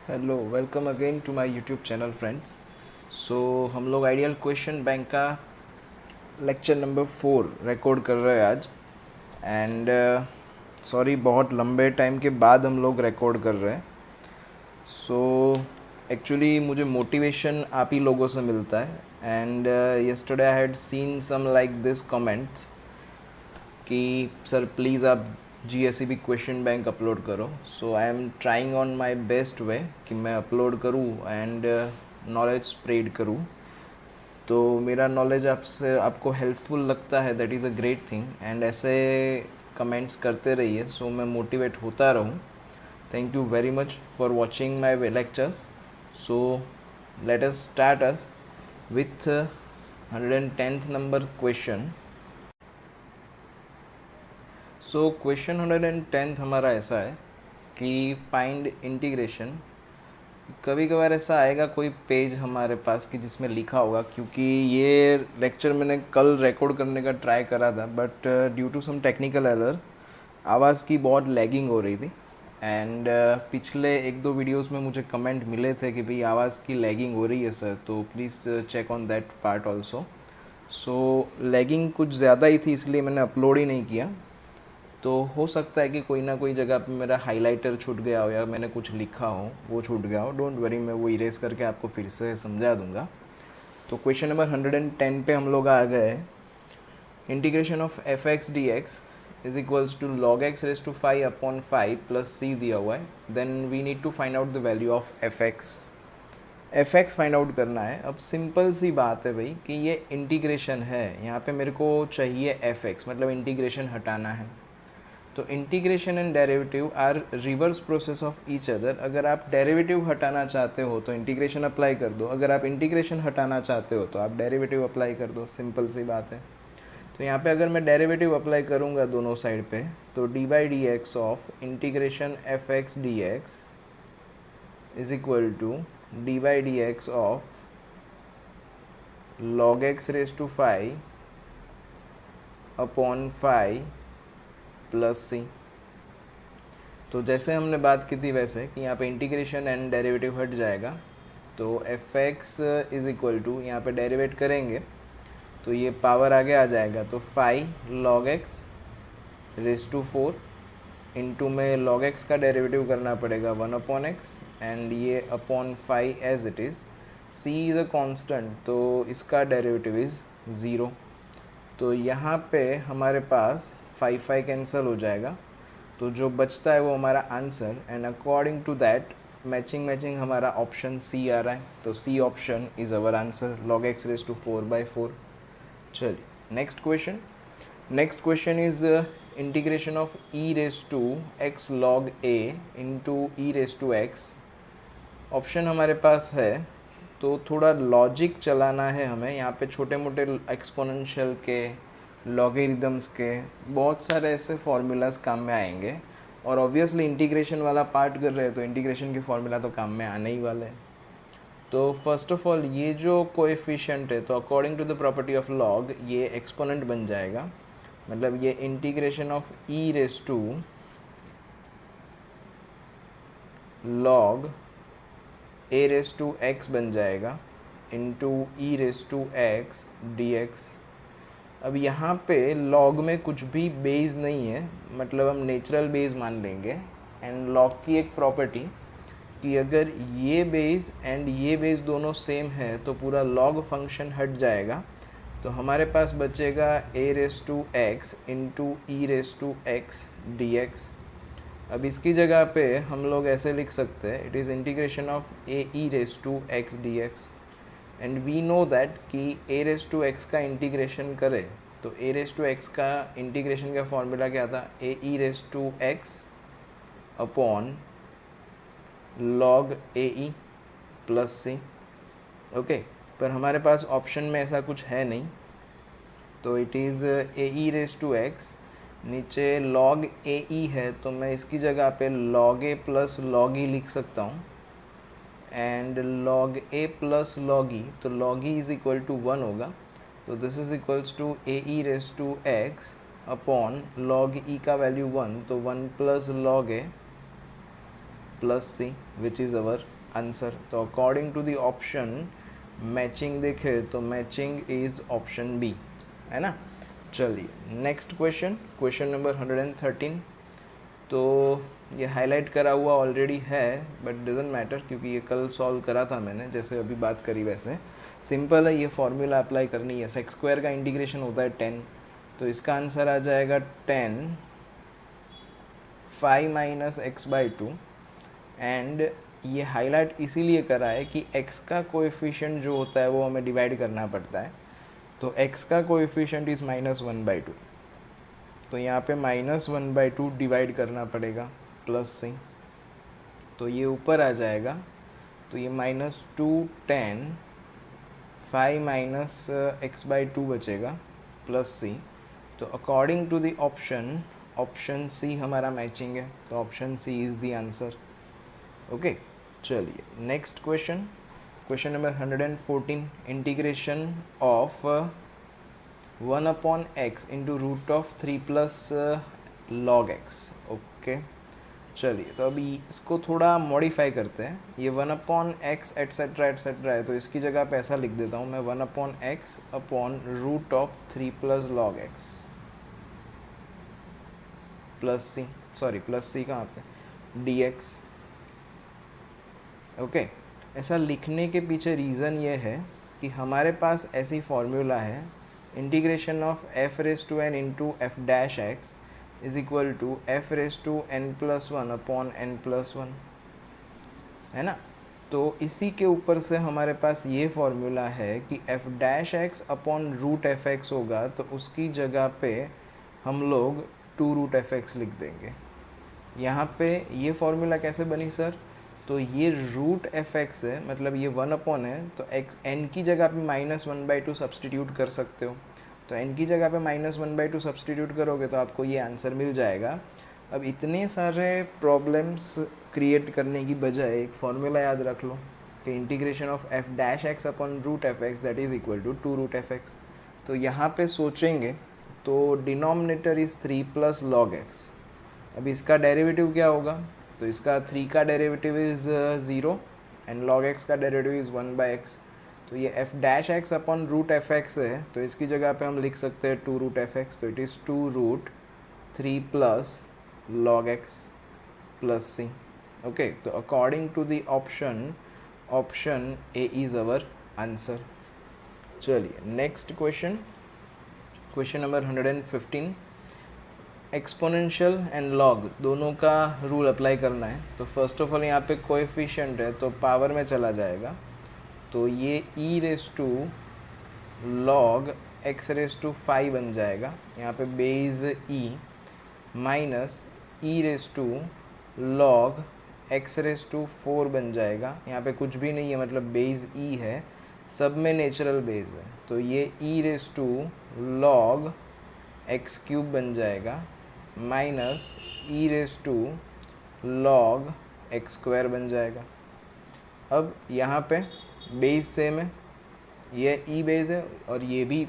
Hello, welcome again to my YouTube channel friends. So हम लोग ideal question bank का lecture number 4 record कर रहे हैं आज। एंड सॉरी, बहुत लंबे टाइम के बाद हम लोग रिकॉर्ड कर रहे हैं। सो एक्चुअली मुझे मोटिवेशन आप ही लोगों से मिलता है। And yesterday I had seen some like this comments कि सर प्लीज़ आप GSEB क्वेश्चन बैंक अपलोड करो। So I am trying on my best way कि मैं अपलोड करूँ एंड नॉलेज स्प्रेड करूँ। तो मेरा नॉलेज आपसे आपको हेल्पफुल लगता है, that is a great thing. And ऐसे कमेंट्स करते रहिए सो मैं मोटिवेट होता रहूँ। Thank you very much for watching my lectures. So let us start us with 110th number question. So question 110th हमारा ऐसा है कि फाइंड इंटीग्रेशन। कभी कभार ऐसा आएगा कोई पेज हमारे पास कि जिसमें लिखा होगा, क्योंकि ये लेक्चर मैंने कल रिकॉर्ड करने का ट्राई करा था but due to some technical error आवाज़ की बहुत लैगिंग हो रही थी। एंड पिछले एक दो वीडियोस में मुझे कमेंट मिले थे कि भाई आवाज़ की लैगिंग हो रही है सर, तो please check on that part also. So lagging कुछ ज़्यादा ही थी, इसलिए मैंने अपलोड ही नहीं किया। तो हो सकता है कि कोई ना कोई जगह पे मेरा हाइलाइटर छूट गया हो या मैंने कुछ लिखा हो वो छूट गया हो। डोंट वरी, मैं वो इरेज करके आपको फिर से समझा दूंगा। तो क्वेश्चन नंबर 110 पे हम लोग आ गए। Integration of f x d x is equals to log x raise to 5/5 plus c दिया हुआ है। Then we need to find out the value of f x. F x find out करना है। अब सिंपल सी बात है भाई कि ये इंटीग्रेशन है, यहाँ पे मेरे को चाहिए एफ एक्स, मतलब इंटीग्रेशन हटाना है। तो integration and derivative are reverse process of each other. अगर आप डेरिवेटिव हटाना चाहते हो तो इंटीग्रेशन अप्लाई कर दो, अगर आप इंटीग्रेशन हटाना चाहते हो तो आप डेरिवेटिव अप्लाई कर दो। सिंपल सी बात है। तो यहाँ पे अगर मैं डेरिवेटिव अप्लाई करूँगा दोनों साइड पे, तो d by d x of integration f x d x is equal to d by d x of log x raise to 5/5 plus c. तो जैसे हमने बात की थी वैसे कि यहाँ पे इंटीग्रेशन एंड डेरिवेटिव हट जाएगा। तो f x is equal to, यहाँ पे डेरिवेट करेंगे तो ये पावर आगे आ जाएगा, तो 5 log x raise to 4 into में log x का डेरिवेटिव करना पड़ेगा 1/x एंड ये upon 5 as it is. c is a constant, तो इसका डेरिवेटिव इज़ 0। तो यहाँ पे हमारे पास 5 कैंसिल हो जाएगा, तो जो बचता है वो हमारा answer. And according to that matching matching हमारा ऑप्शन सी आ रहा है, तो C option is our answer, log x raise to 4/4। चलिए next question. Next question is integration of e raise to x log a into e raise to x. Option हमारे पास है, तो थोड़ा लॉजिक चलाना है हमें। यहाँ पे छोटे मोटे एक्सपोनेंशियल के, लॉगरिदम्स के बहुत सारे ऐसे फार्मूलाज काम में आएंगे। और ऑब्वियसली इंटीग्रेशन वाला पार्ट कर रहे हैं तो इंटीग्रेशन के फार्मूला तो काम में आने ही वाले हैं। तो फर्स्ट ऑफ ऑल ये जो कोएफिशिएंट है, तो according to the property of log ये एक्सपोनेंट बन जाएगा। मतलब ये integration of e raise to log a raise to x बन जाएगा into e raise to x d x. अब यहाँ पे लॉग में कुछ भी बेस नहीं है, मतलब हम नेचुरल बेस मान लेंगे। एंड लॉग की एक प्रॉपर्टी कि अगर ये बेस एंड ये बेस दोनों सेम है तो पूरा लॉग फंक्शन हट जाएगा। तो हमारे पास बचेगा a raise to x into e raise to x d x. अब इसकी जगह पे हम लोग ऐसे लिख सकते हैं, it is integration of a e raise to x d x. And we know that कि ए रेज टू एक्स का इंटीग्रेशन करें तो ए रेज टू एक्स का इंटीग्रेशन का फॉर्मूला क्या था, a e raise to x upon log a e plus c. Okay, पर हमारे पास ऑप्शन में ऐसा कुछ है नहीं, तो it is a e raise to x, नीचे लॉग ए ई है तो मैं इसकी जगह पे log a plus log e लिख सकता हूँ। And log a plus log e, तो log e is equal to 1 होगा। तो this is equals to a e raise to x upon log e का वैल्यू 1, तो 1 plus log a plus c which is our answer. तो according to the option matching देखे तो matching is option B, है ना। चलिए next question, question number 113। तो ये हाईलाइट करा हुआ ऑलरेडी है बट डजेंट मैटर, क्योंकि ये कल सॉल्व करा था मैंने, जैसे अभी बात करी वैसे सिंपल है। ये फॉर्मूला अप्लाई करनी है। सेक्स स्क्वायर का इंटीग्रेशन होता है 10, तो इसका आंसर आ जाएगा 10 5 माइनस एक्स बाई 2। एंड ये हाईलाइट इसीलिए करा है कि x का कोएफिशिएंट जो होता है वो हमें डिवाइड करना पड़ता है। तो x का कोएफिशिएंट इज़ -1/2, तो यहाँ पे -1/2 डिवाइड करना पड़ेगा प्लस से, तो ये ऊपर आ जाएगा। तो ये -2 10 5 माइनस एक्स बाई 2 बचेगा प्लस सी। तो according to the option, option c हमारा मैचिंग है, तो option C is the answer. Okay चलिए next question, question number 114। Integration of 1/x into root of 3 plus log x. Okay चलिए, तो अभी इसको थोड़ा मॉडिफाई करते हैं। ये 1/x एट्सेट्रा एट्सेट्रा है, तो इसकी जगह पे ऐसा लिख देता हूँ मैं 1/x upon root of 3 plus log x plus c, sorry plus c कहाँ पे, dx। ओके ऐसा लिखने के पीछे रीज़न ये है कि हमारे पास ऐसी फॉर्मूला है, integration of f raise to n into f dash x is equal to f raise to n+1 upon n+1, है ना। तो इसी के ऊपर से हमारे पास ये फॉर्मूला है कि f dash x upon root f x होगा, तो उसकी जगह पे हम लोग 2 रूट एफ एक्स लिख देंगे। यहाँ पे ये फॉर्मूला कैसे बनी सर, तो ये रूट एफ एक्स है, मतलब ये 1 है, तो एक्स एन की जगह पे -1/2 सब्सटीट्यूट कर सकते हो। तो n की जगह पे -1/2 सब्सटीट्यूट करोगे तो आपको ये आंसर मिल जाएगा। अब इतने सारे प्रॉब्लम्स क्रिएट करने की बजाय एक फॉर्मूला याद रख लो कि integration of f dash x upon root f x that is equal to 2 root f x. तो यहाँ पे सोचेंगे तो denominator is 3 plus log x. अब इसका डेरिवेटिव क्या होगा, तो इसका 3 का derivative is 0 and log x का डेरिवेटिव इज़ 1/x। तो ये f dash x upon root f x है, तो इसकी जगह पे हम लिख सकते हैं 2 रूट एफ एक्स। तो it is 2 root 3 plus log x plus c. Okay, तो according to the option, option A is our answer. चलिए next question, question number 115। Exponential and log दोनों का रूल अप्लाई करना है। तो फर्स्ट ऑफ ऑल यहाँ पे कोएफिशिएंट है तो पावर में चला जाएगा, तो ये e raise to log x raise to 5 बन जाएगा। यहाँ पे base e minus e raise to log x raise to 4 बन जाएगा। यहाँ पे कुछ भी नहीं है, मतलब बेस e है, सब में नेचुरल बेस है, तो ये e raise to log x cube बन जाएगा minus e raise to log x square बन जाएगा। अब यहाँ पे बेस सेम है, ये ई बेस है और ये भी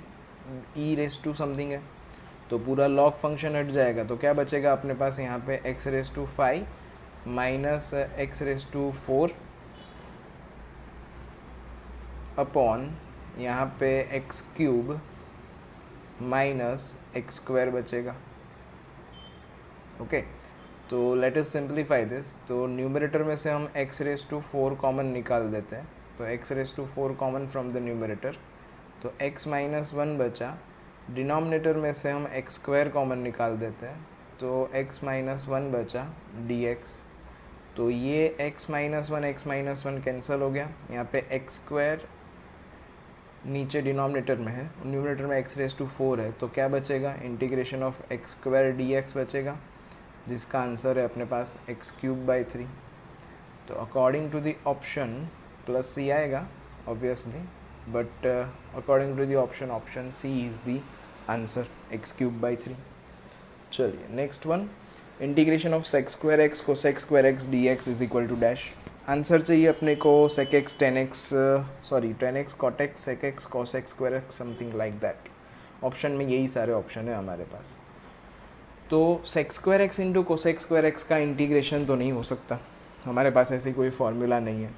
ई रेस टू समथिंग है, तो पूरा लॉग फंक्शन हट जाएगा। तो क्या बचेगा अपने पास यहाँ पे x raise to 5 minus x raise to 4 upon यहाँ पे x cube minus x square बचेगा। ओके, तो लेट अस सिंप्लीफाई दिस। तो न्यूमरेटर में से हम एक्स रेस टू 4 कॉमन निकाल देते हैं, तो x raise to 4 common from the numerator, तो x माइनस 1 बचा। डिनोमिनेटर में से हम एक्स स्क्वायर कॉमन निकाल देते हैं, तो x माइनस 1 बचा dx। तो ये x माइनस 1 कैंसिल हो गया, यहाँ पे एक्स स्क्वायर नीचे डिनोमिनेटर में है, न्यूमरेटर में x रेस टू 4 है, तो क्या बचेगा, integration of x square dx बचेगा, जिसका आंसर है अपने पास एक्स क्यूब बाई 3। तो according to the option plus c आएगा obviously, but according to the option, option C is the answer, x cube by 3। चलिए next one, integration of sec square x को sec square x d x is equal to dash. Answer चाहिए अपने को sec x 10x, sorry 10x cot x sec x cos x square x something like that. Option में यही सारे option है हमारे पास। तो sec square x into cosec square x का इंटीग्रेशन तो नहीं हो सकता, हमारे पास ऐसी कोई फॉर्मूला नहीं है।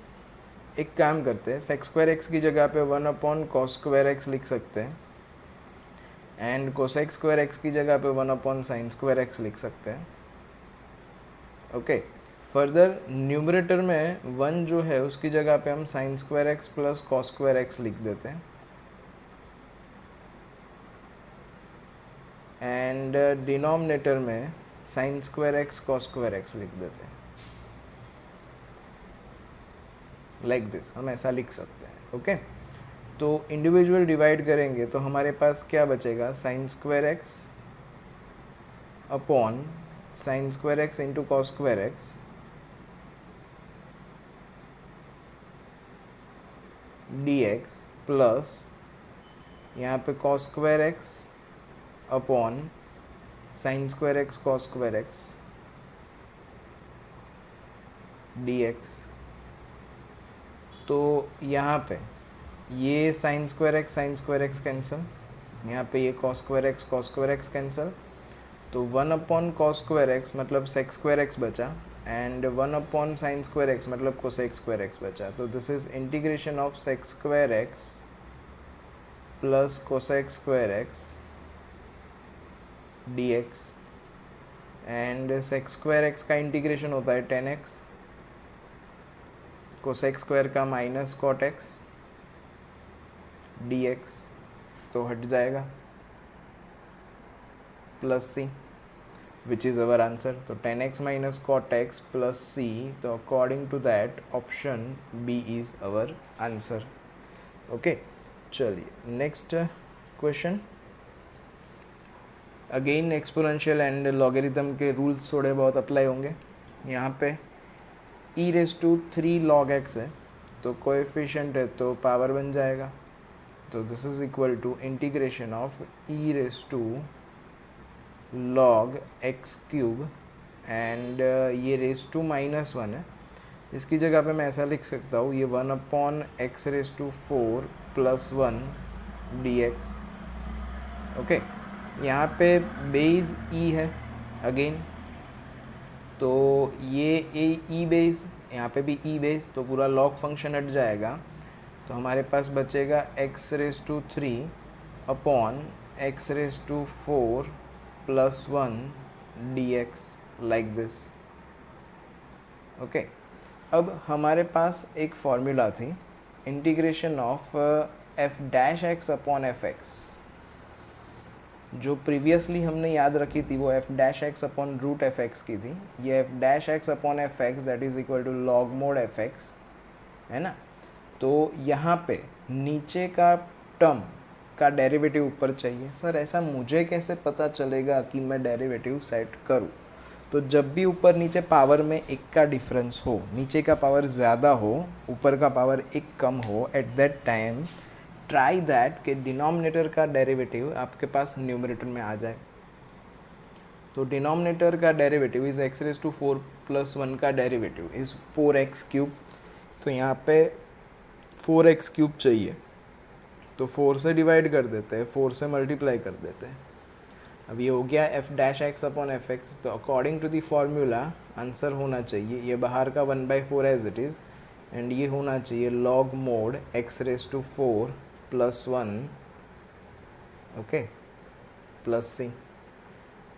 एक काम करते हैं, सेक स्क्वायर एक्स की जगह पे 1/cos स्क्वायर एक्स लिख सकते हैं, एंड कोसेक स्क्वायर एक्स की जगह पे 1/sin स्क्वायर एक्स लिख सकते हैं। ओके, फर्दर न्यूमरेटर में 1 जो है उसकी जगह पे हम sin square x plus cos square x लिख देते हैं, एंड डिनोमिनेटर में sin square x cos square x लिख देते हैं, लाइक दिस हम ऐसा लिख सकते हैं। ओके, तो इंडिविजुअल डिवाइड करेंगे तो हमारे पास क्या बचेगा, sin square x upon sin square x into cos square x dx plus यहाँ पे cos square x upon sin square x cos square x dx। तो यहाँ पे ये sin स्क्वायर एक्स कैंसिल, यहाँ पे ये cos स्क्वायर एक्स कैंसिल, तो 1/cos स्क्वायर एक्स मतलब sec स्क्वायर एक्स बचा, एंड 1/sin स्क्वायर एक्स मतलब cosec स्क्वायर एक्स बचा। तो this is integration of sec square x plus cosec square x dx, and sec square x का integration होता है 10x, cosec square का minus cot x dx, तो हट जाएगा plus c, which is our answer. तो 10x minus cot x plus c, तो according to that option B is our answer. Okay, चलिए next question. Again exponential and logarithm के rules थोड़े बहुत apply होंगे। यहाँ पे e⁻³ log x है, तो कोएफिशिएंट है तो पावर बन जाएगा, तो this is equal to integration of e⁻³ log x³ and ये (-1) है, इसकी जगह पे मैं ऐसा लिख सकता हूँ, ये 1/x⁴ प्लस 1 dx। ओके, यहाँ पे बेस e है अगेन, तो ये e बेस, यहाँ पे भी e बेस, तो पूरा log फंक्शन हट जाएगा, तो हमारे पास बचेगा x⁻³ upon x⁴ plus 1 dx, like this. Okay, अब हमारे पास एक फॉर्मूला थी, integration of f' upon fx, जो प्रीवियसली हमने याद रखी थी वो f' अपॉन रूट fx की थी। ये f' upon fx that is equal to log mod fx है ना। तो यहाँ पे नीचे का टर्म का डेरिवेटिव ऊपर चाहिए। सर ऐसा मुझे कैसे पता चलेगा कि मैं डेरिवेटिव सेट करूँ? तो जब भी ऊपर नीचे पावर में एक का डिफरेंस हो, नीचे का पावर ज़्यादा हो, ऊपर का पावर एक कम हो, at that time try that कि डिनोमिनेटर का डेरिवेटिव आपके पास न्यूमरेटर में आ जाए। तो डिनोमिनेटर का डेरिवेटिव इज़ x⁴ प्लस 1 का डेरिवेटिव इज़ 4x³। तो यहाँ पे 4x³ चाहिए, तो 4 से डिवाइड कर देते हैं, 4 से मल्टीप्लाई कर देते हैं। अब ये हो गया f' अपॉन fx। तो according to the formula answer होना चाहिए ये बाहर का 1/4 एज इट इज़, एंड ये होना चाहिए log mod x⁴ plus 1 okay plus c।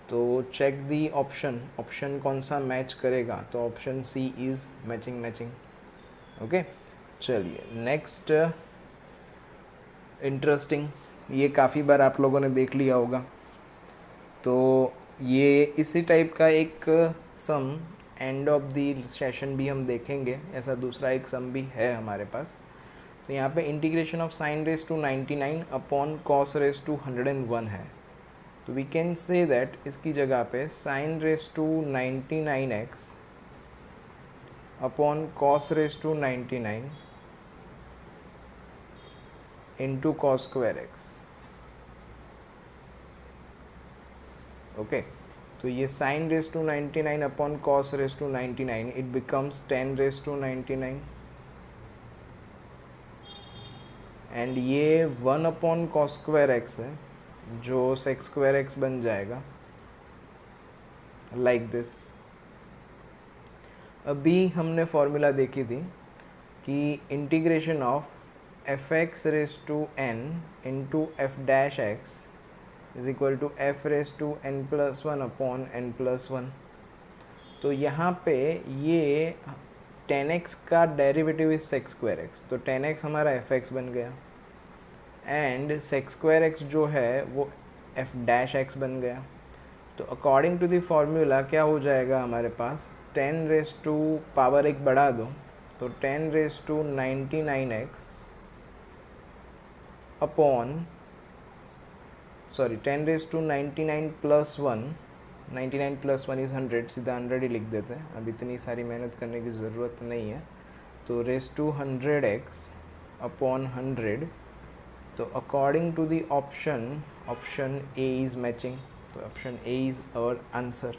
तो चेक दी ऑप्शन, ऑप्शन कौन सा मैच करेगा, तो option C is matching. Okay, चलिए नेक्स्ट इंटरेस्टिंग, ये काफ़ी बार आप लोगों ने देख लिया होगा। तो ये इसी टाइप का एक सम एंड ऑफ द सेशन भी हम देखेंगे, ऐसा दूसरा एक सम भी है हमारे पास। तो यहाँ पे integration of sin⁻99 upon cos⁻101 है। तो वी कैन से दैट इसकी जगह पे sin⁻99x upon cos⁻99 into cos square x. Okay, तो ये sin⁻99 upon cos⁻99 it becomes 10⁻99, and ये 1/cos स्क्वायर एक्स है जो sec स्क्वायर एक्स बन जाएगा, लाइक दिस। अभी हमने फॉर्मूला देखी थी कि integration of f x raise to n into f dash x is equal to f raise to n plus one upon n plus one. तो यहाँ पे ये 10x का derivative is sec square x, तो 10x हमारा F x बन गया and sex square x जो है वो एफ डैश एक्स बन गया। तो अकॉर्डिंग टू द फॉर्मूला क्या हो जाएगा हमारे पास, 10 रेस टू पावर एक बढ़ा दो तो 10 raise to 99x upon 10 raise to 99 plus 1, 99 plus 1 is 100, सीधा 100 ही लिख देते हैं, अब इतनी सारी मेहनत करने की ज़रूरत नहीं है। तो रेस टू 100x अपॉन 100, तो according to the option A is matching, तो option A is our answer.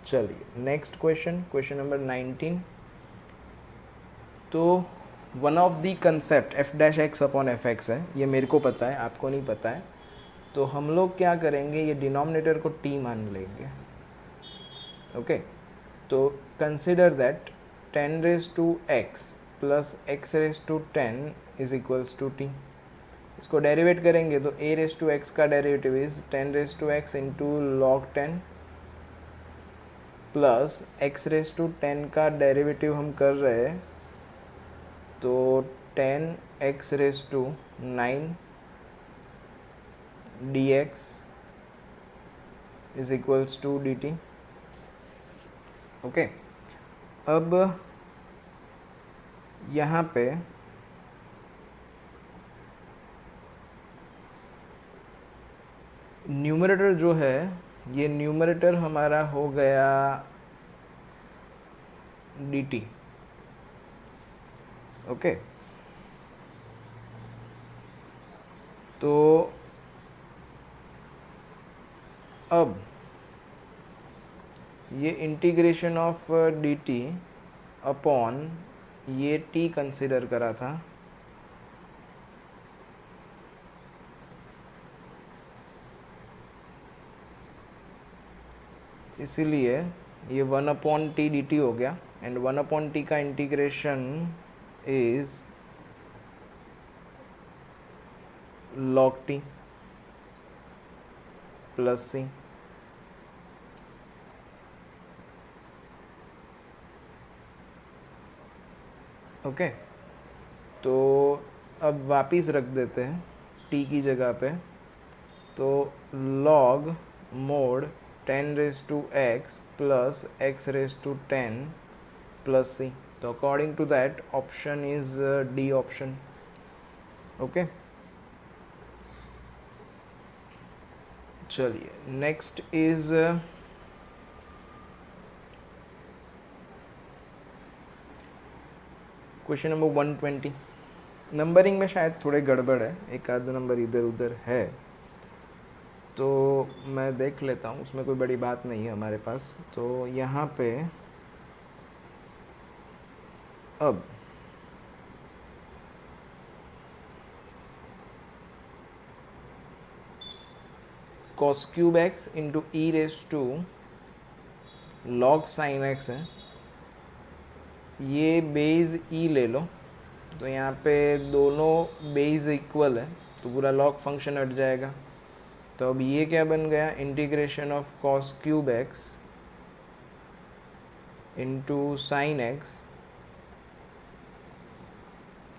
चलिए नेक्स्ट क्वेश्चन नंबर 19। तो one of the concept f dash x upon f x है, ये मेरे को पता है, आपको नहीं पता है। तो हम लोग क्या करेंगे, ये डिनोमिनेटर को टी मान लेंगे। ओके, तो consider that 10 raise to x plus x raise to 10 is equals to t. इसको डेरिवेट करेंगे तो a रेस टू एक्स का derivative is 10 raise to x into log 10 plus x raise to 10 का derivative हम कर रहे हैं तो 10 x raise to 9 dx is equals to dt। Okay, अब यहाँ पे न्यूमरेटर जो है, ये न्यूमरेटर हमारा हो गया dt। ओके, तो अब ये इंटीग्रेशन ऑफ dt अपॉन ये t कंसिडर करा था, इसीलिए ये 1 अपॉन टी डी टी हो गया एंड 1 अपॉन टी का integration is log t plus c. Okay, तो अब वापिस रख देते हैं टी की जगह पे, तो log mod 10 raise to x plus x raise to 10 plus c. तो according to that option is d option. Okay, चलिए next is question number 120। Numbering में शायद थोड़े गड़बड़ है, एक आध नंबर इधर उधर है, तो मैं देख लेता हूँ, उसमें कोई बड़ी बात नहीं है हमारे पास। तो यहाँ पे अब cos cube x into e raise to log sine x है, ये बेस ई ले लो, तो यहाँ पे दोनों बेस इक्वल है तो पूरा लॉग फंक्शन हट जाएगा। तो अब ये क्या बन गया, integration of cos cube x into sine x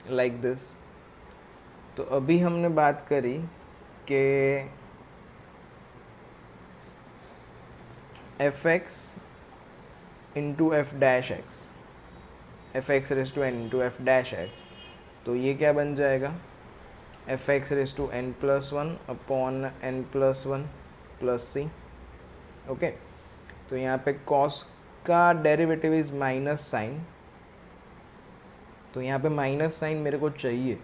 like this. तो अभी हमने बात करी कि f x into f dash x, f x raise to n into f dash x, तो ये क्या बन जाएगा, f x raise to n plus one upon n plus one plus c. Okay, तो यहाँ पे कॉस का डेरिवेटिव इज माइनस साइन, तो यहाँ पे माइनस साइन मेरे को चाहिए,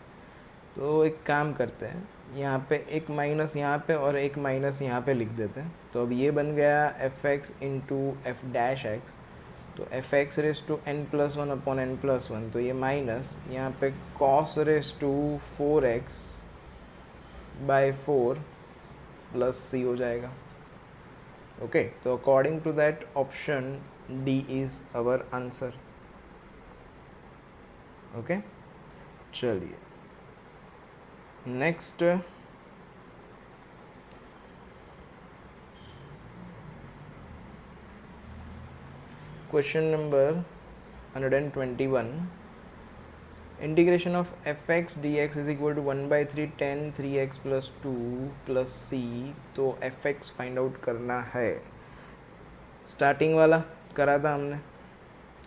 तो एक काम करते हैं, यहाँ पे एक माइनस यहाँ पे और एक माइनस यहाँ पे लिख देते हैं। तो अब ये बन गया f x into f dash x, तो f x raise to n plus one upon n plus one, तो ये माइनस यहाँ पे cos raise to 4x by 4 plus c हो जाएगा। ओके, तो according to that option D is our answer. Okay चलिए next question number 121 integration of f x d x is equal to 1/3 10 3x plus 2 plus c. तो f x find out करना है। Starting वाला करा था हमने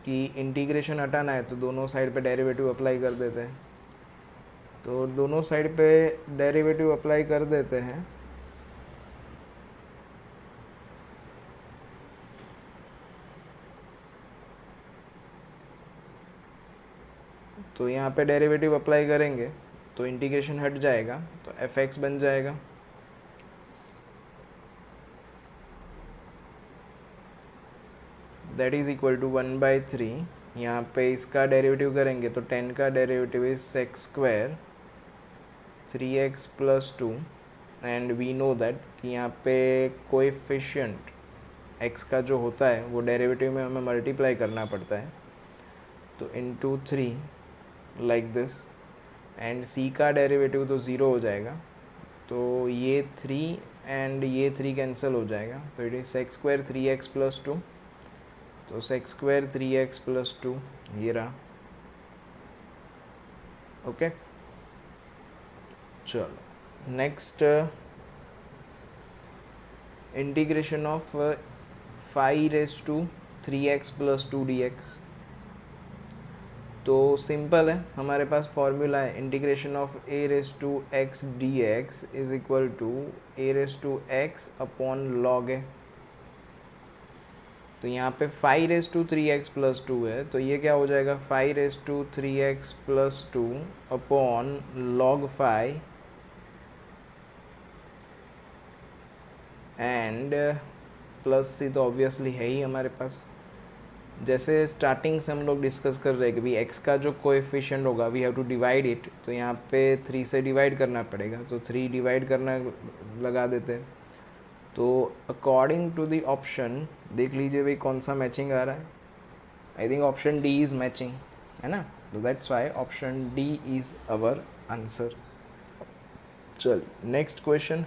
कि इंटीग्रेशन हटाना है तो दोनों साइड पे डेरिवेटिव अप्लाई कर देते हैं। तो दोनों साइड पे डेरिवेटिव अप्लाई कर देते हैं। तो यहाँ पे डेरिवेटिव अप्लाई करेंगे तो इंटीग्रेशन हट जाएगा तो एफ एक्स बन जाएगा। That is equal to 1/3। यहाँ पे इसका डेरिवेटिव करेंगे तो 10 का derivative is sec square 3x plus 2 and we know that कि यहाँ पे कोएफिशिएंट x का जो होता है वो डेरिवेटिव में हमें मल्टीप्लाई करना पड़ता है। तो into 3 like this and c का डेरिवेटिव तो 0 हो जाएगा तो ये 3 एंड ये 3 कैंसिल हो जाएगा तो it is sec square 3x plus 2। तो सेक्स स्क्वायर 3x प्लस 2 ये रहा। ओके चलो next integration of 5 plus 2 dx। तो सिंपल है, हमारे पास फॉर्मूला है integration of a⁻x dx is equal to a⁻x upon log है। तो यहाँ पे 5 3x प्लस 2 है तो ये क्या हो जाएगा 5 3x plus 2 upon log 5 and plus c तो ऑब्वियसली है ही हमारे पास। जैसे स्टार्टिंग से हम लोग डिस्कस कर रहे हैं कि भाई x का जो कोएफिशिएंट होगा we have to divide it. तो यहाँ पे 3 से डिवाइड करना पड़ेगा तो 3 डिवाइड करना लगा देते हैं। तो अकॉर्डिंग टू द ऑप्शन देख लीजिए भाई कौन सा मैचिंग आ रहा है। I think option D is matching है ना। तो that's why option D is our answer. चलिए नेक्स्ट क्वेश्चन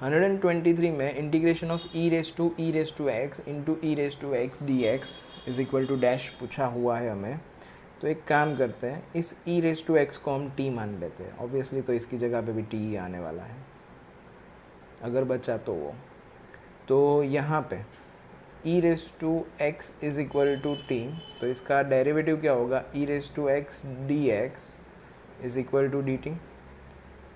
123 में integration of e⁻x into e⁻x dx is equal to dash पूछा हुआ है हमें। तो एक काम करते हैं इस e⁻x को हम t मान लेते हैं। ऑब्वियसली तो इसकी जगह पे भी t ही आने वाला है अगर बचा तो वो। तो यहाँ पे e⁻x is equal to t तो इसका डेरिवेटिव क्या होगा e⁻x dx is equal to dt।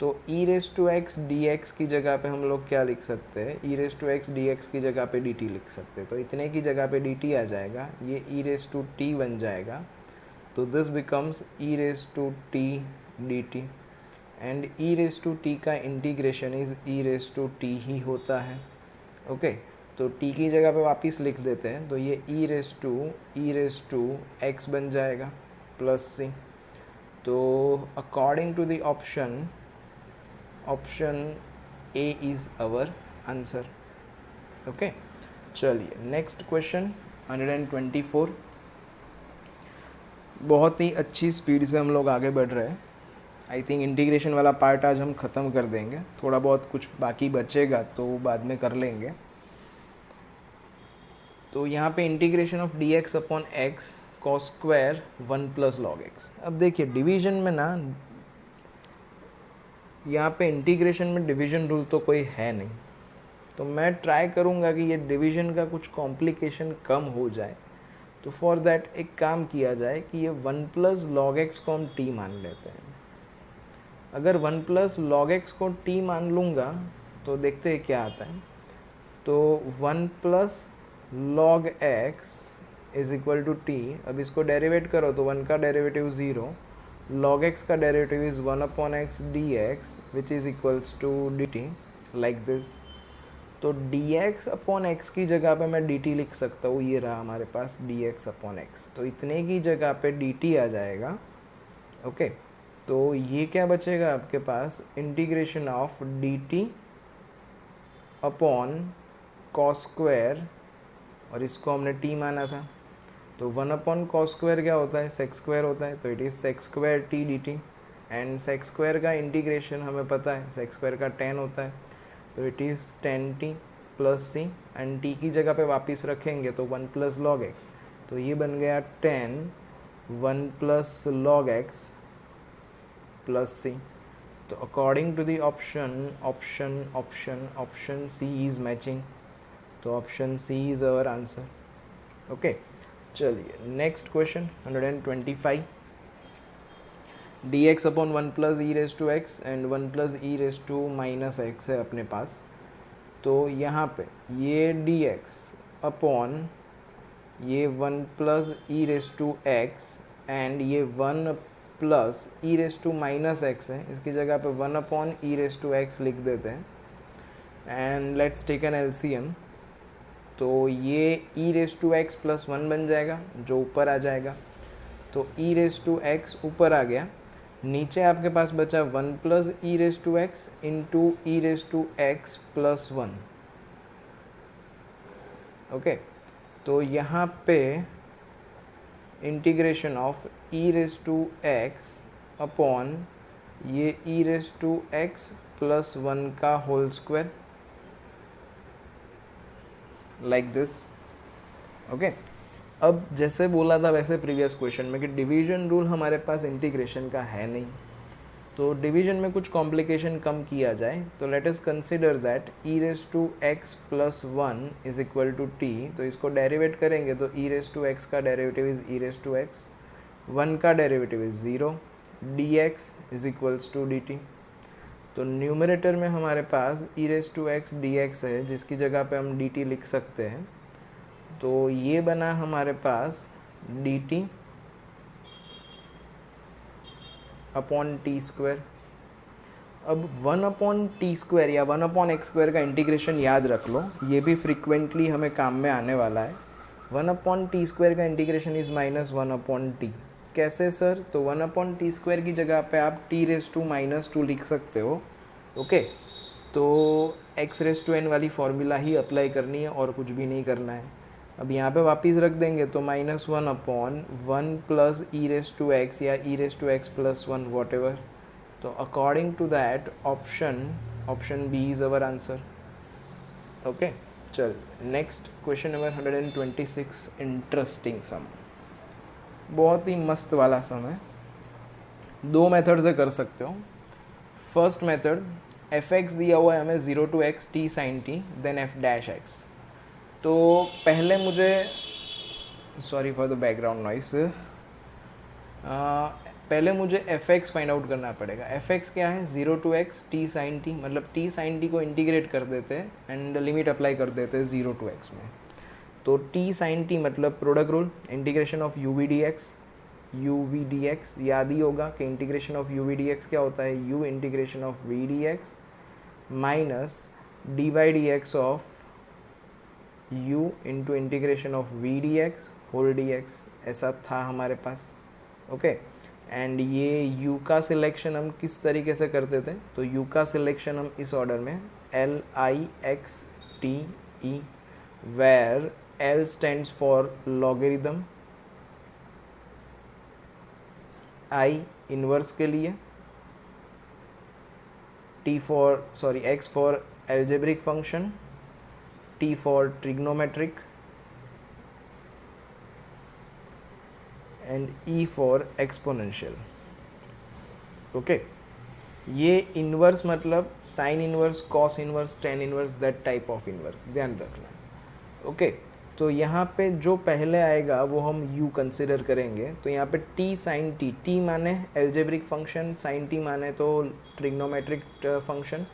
तो e⁻x dx की जगह पे हम लोग क्या लिख सकते हैं e⁻x dx की जगह पे dt लिख सकते हैं। तो इतने की जगह पे dt आ जाएगा ये e⁻t बन जाएगा। तो this becomes e⁻t dt and e⁻t का इंटीग्रेशन इज e⁻t ही होता है। ओके तो t की जगह पे वापस लिख देते हैं तो ये e⁻x बन जाएगा प्लस c। तो according to the option A is our answer. Okay चलिए नेक्स्ट क्वेश्चन 124। बहुत ही अच्छी स्पीड से हम लोग आगे बढ़ रहे हैं। आई थिंक इंटीग्रेशन वाला पार्ट आज हम ख़त्म कर देंगे, थोड़ा बहुत कुछ बाकी बचेगा तो बाद में कर लेंगे। तो यहाँ पे integration of dx upon x cos square 1 plus log x। अब देखिए डिवीजन में ना यहाँ पे इंटीग्रेशन में डिवीजन रूल तो कोई है नहीं। तो मैं ट्राई करूँगा कि ये डिवीजन का कुछ कॉम्प्लिकेशन कम हो जाए। तो फॉर दैट एक काम किया जाए कि ये 1 प्लस लॉग एक्स को हम t मान लेते हैं। अगर 1 प्लस लॉग एक्स को t मान लूँगा तो देखते हैं क्या आता है। तो 1 plus log x is equal to t। अब इसको डेरिवेट करो तो 1 का डेरिवेटिव 0 log x का derivative is 1 upon x dx which is equals to dt like this. तो dx अपॉन x की जगह पे मैं dt लिख सकता हूँ, ये रहा हमारे पास dx अपॉन x। तो इतने की जगह पे dt आ जाएगा। ओके तो ये क्या बचेगा आपके पास integration of dt upon cos square और इसको हमने t माना था तो 1/cos² क्या होता है, sec² होता है, तो it is sec² t dt। And sec² का इंटीग्रेशन हमें पता है, sec² का tan होता है, तो it is tan t plus c, and t की जगह पे वापस रखेंगे तो 1 + log x, तो ये बन गया tan 1 + log x plus c। तो according to the option C is matching, तो option C is our answer. Okay, चलिए next question 125। dx upon 1 + e⁻x and 1 + e⁻−x है अपने पास। तो यहाँ पे ये dx अपॉन ये 1 + e⁻x एंड ये 1 + e⁻−x है, इसकी जगह पे 1/e⁻x लिख देते हैं। And let's take an LCM, तो ये e⁻x + 1 बन जाएगा जो ऊपर आ जाएगा, तो e⁻x ऊपर आ गया, नीचे आपके पास बचा 1 + e⁻x इंटू e⁻x + 1। ओके, तो यहाँ पे इंटीग्रेशन ऑफ e⁻x अपॉन ये e⁻x + 1 का whole square, like this. Okay, अब जैसे बोला था वैसे प्रीवियस क्वेश्चन में कि डिवीजन रूल हमारे पास इंटीग्रेशन का है नहीं, तो डिवीजन में कुछ कॉम्प्लिकेशन कम किया जाए, तो let us consider that e⁻x + 1 is equal to t। तो इसको डेरिवेट करेंगे तो e⁻x का डेरिवेटिव इज e⁻x, 1 का derivative is 0, dx is equals to dt। तो न्यूमरेटर में हमारे पास e⁻x dx है, जिसकी जगह पे हम dt लिख सकते हैं, तो ये बना हमारे पास dt अपॉन t²। अब 1/t² या 1/x² का इंटीग्रेशन याद रख लो, ये भी फ्रीक्वेंटली हमें काम में आने वाला है। 1/t² का इंटीग्रेशन इज़ -1/t। कैसे सर? तो 1/t² की जगह पे आप t⁻² लिख सकते हो। ओके, तो x⁻n वाली फॉर्मूला ही अप्लाई करनी है और कुछ भी नहीं करना है। अब यहाँ पे वापस रख देंगे तो -1/1 + e⁻x या e⁻x + 1 वॉट एवर। तो according to that option B is our answer. Okay, चल next question number 126, interesting sum, बहुत ही मस्त वाला सम है। 2 मेथड से कर सकते हो। फर्स्ट मेथड, f(x) दिया हुआ है हमें 0 to x t sin t then f'(x). तो पहले मुझे, sorry for the background noise, पहले मुझे f(x) फाइंड आउट करना पड़ेगा। f(x) क्या है? 0 to x t sin t, मतलब t sin t को इंटीग्रेट कर देते हैं एंड लिमिट अप्लाई कर देते हैं 0 to x में। तो t sin t मतलब product rule, integration of u v dx याद ही होगा कि integration of u v dx क्या होता है, u integration of v dx minus dy dx of u into integration of v dx whole dx, ऐसा था हमारे पास। ओके, एंड ये u का सिलेक्शन हम किस तरीके से करते थे, तो u का सिलेक्शन हम इस ऑर्डर में L I X T E, where L stands for logarithm, I inverse के लिए, X for algebraic function, T for trigonometric and E for exponential. Okay, ये इनवर्स मतलब sine inverse, cos inverse, tan inverse, that type of inverse, ध्यान रखना है। Okay, तो यहाँ पे जो पहले आएगा वो हम u कंसिडर करेंगे। तो यहाँ पे t sin t, t माने एल्जेब्रिक फंक्शन, sin t माने तो ट्रिग्नोमेट्रिक फंक्शन।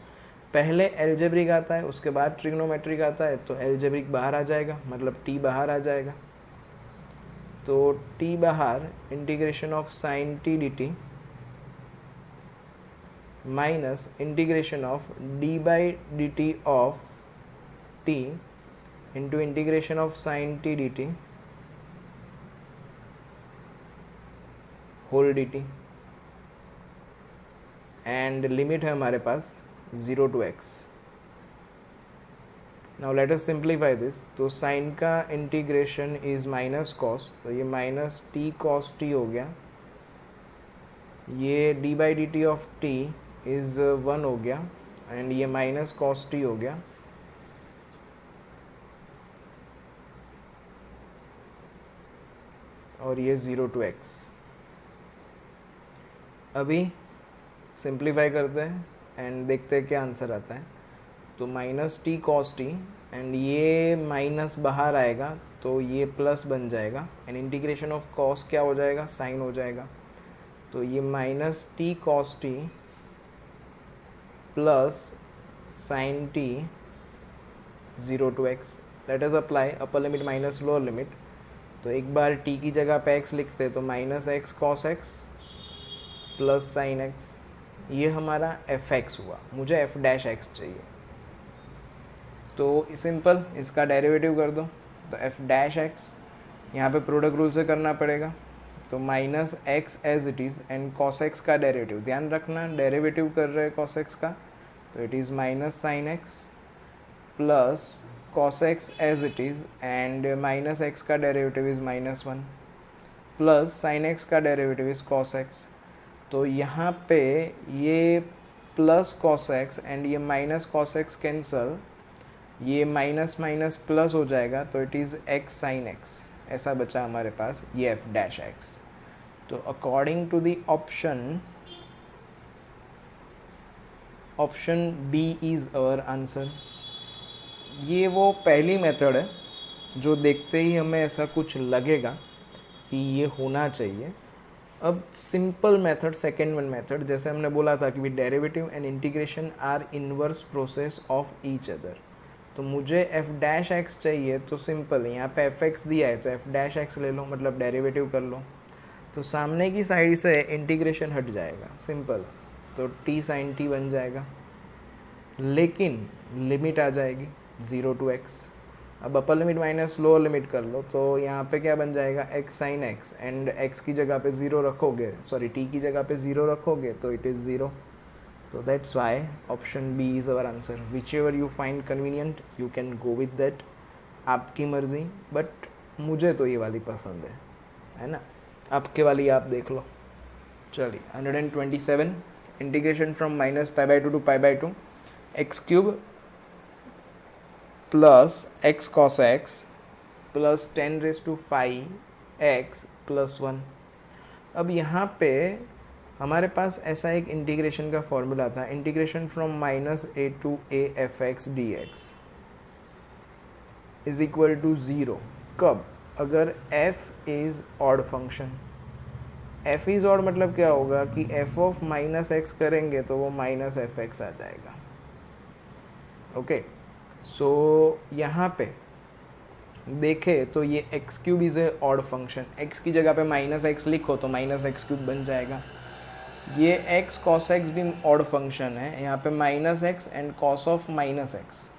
पहले एल्जेब्रिक आता है, उसके बाद ट्रिग्नोमेट्रिक आता है, तो एल्जेब्रिक बाहर आ जाएगा, मतलब t बाहर आ जाएगा। तो t बाहर, integration of sin t dt minus integration of d/dt of t into integration of sin t dt whole dt, and limit है हमारे पास 0 to x। Now let us simplify this. तो साइन का integration is minus cos, तो ये minus t cos t हो गया. ये d by d t of t is 1 हो गया एंड ये माइनस कॉस टी हो गया. और ये 0 टू x. अभी सिंप्लीफाई करते हैं एंड देखते हैं क्या आंसर आता है. तो minus t cos t and ये माइनस बाहर आएगा तो ये प्लस बन जाएगा एंड इंटीग्रेशन ऑफ कॉस क्या हो जाएगा, साइन हो जाएगा. तो ये minus t cos t plus sine t 0 to x. Let us apply upper limit minus lower limit. तो एक बार t की जगह पे x लिखते हैं तो minus x cos x plus sine x. ये हमारा एफ एक्स हुआ. मुझे एफ डैश एक्स चाहिए. तो सिंपल इसका डेरिवेटिव कर दो. तो एफ डैश एक्स यहाँ पे प्रोडक्ट रूल से करना पड़ेगा. तो minus x as it is and cos x का डेरिवेटिव. ध्यान रखना डेरिवेटिव कर रहे हैं कॉस एक्स का. तो it is minus sine x plus cos x as it is and minus x का derivative is minus 1 plus sine x का डेरिवेटिव इज़ कॉस एक्स. तो यहाँ पे ये प्लस कॉस एक्स एंड ये माइनस कॉस एक्स कैंसल, ये minus minus plus हो जाएगा. तो it is x sine x. ऐसा बचा हमारे पास ये एफ डैश एक्स. तो according to the option B is our answer. ये वो पहली मेथड है जो देखते ही हमें ऐसा कुछ लगेगा कि ये होना चाहिए. अब simple method, second one method, जैसे हमने बोला था कि derivative and integration are inverse process of each other. तो मुझे एफ डैश एक्स चाहिए तो सिंपल है, यहाँ पे एफ एक्स दिया है तो एफ डैश एक्स ले लो, मतलब डेरिवेटिव कर लो. तो सामने की साइड से इंटीग्रेशन हट जाएगा, सिंपल. तो टी साइन टी बन जाएगा लेकिन लिमिट आ जाएगी 0 टू x. अब upper limit minus lower limit कर लो. तो यहाँ पे क्या बन जाएगा, x sine x and x की जगह पे 0 रखोगे, सॉरी t की जगह पे 0 रखोगे तो इट इज़ 0. तो that's why option B is our answer. Whichever you find convenient you can go with that, आपकी मर्जी. बट मुझे तो ये वाली पसंद है ना. आपके वाली आप देख लो. चलिए 127. Integration from minus pi by to pi by to x cube plus x cos x plus 10⁵ x plus 1. अब यहाँ पे हमारे पास ऐसा एक इंटीग्रेशन का फॉर्मूला था, integration from minus a to a f x d x is equal to 0. कब? अगर f is odd function. f is odd मतलब क्या होगा कि f ऑफ माइनस एक्स करेंगे तो वो माइनस एफ एक्स आ जाएगा. ओके. सो यहाँ पे देखे तो ये x cube is a odd function. X की जगह पे माइनस एक्स लिखो तो माइनस एक्स क्यूब बन जाएगा. ये एक्स कॉस एक्स भी ऑड फंक्शन है. यहाँ पे minus x and cos of minus x.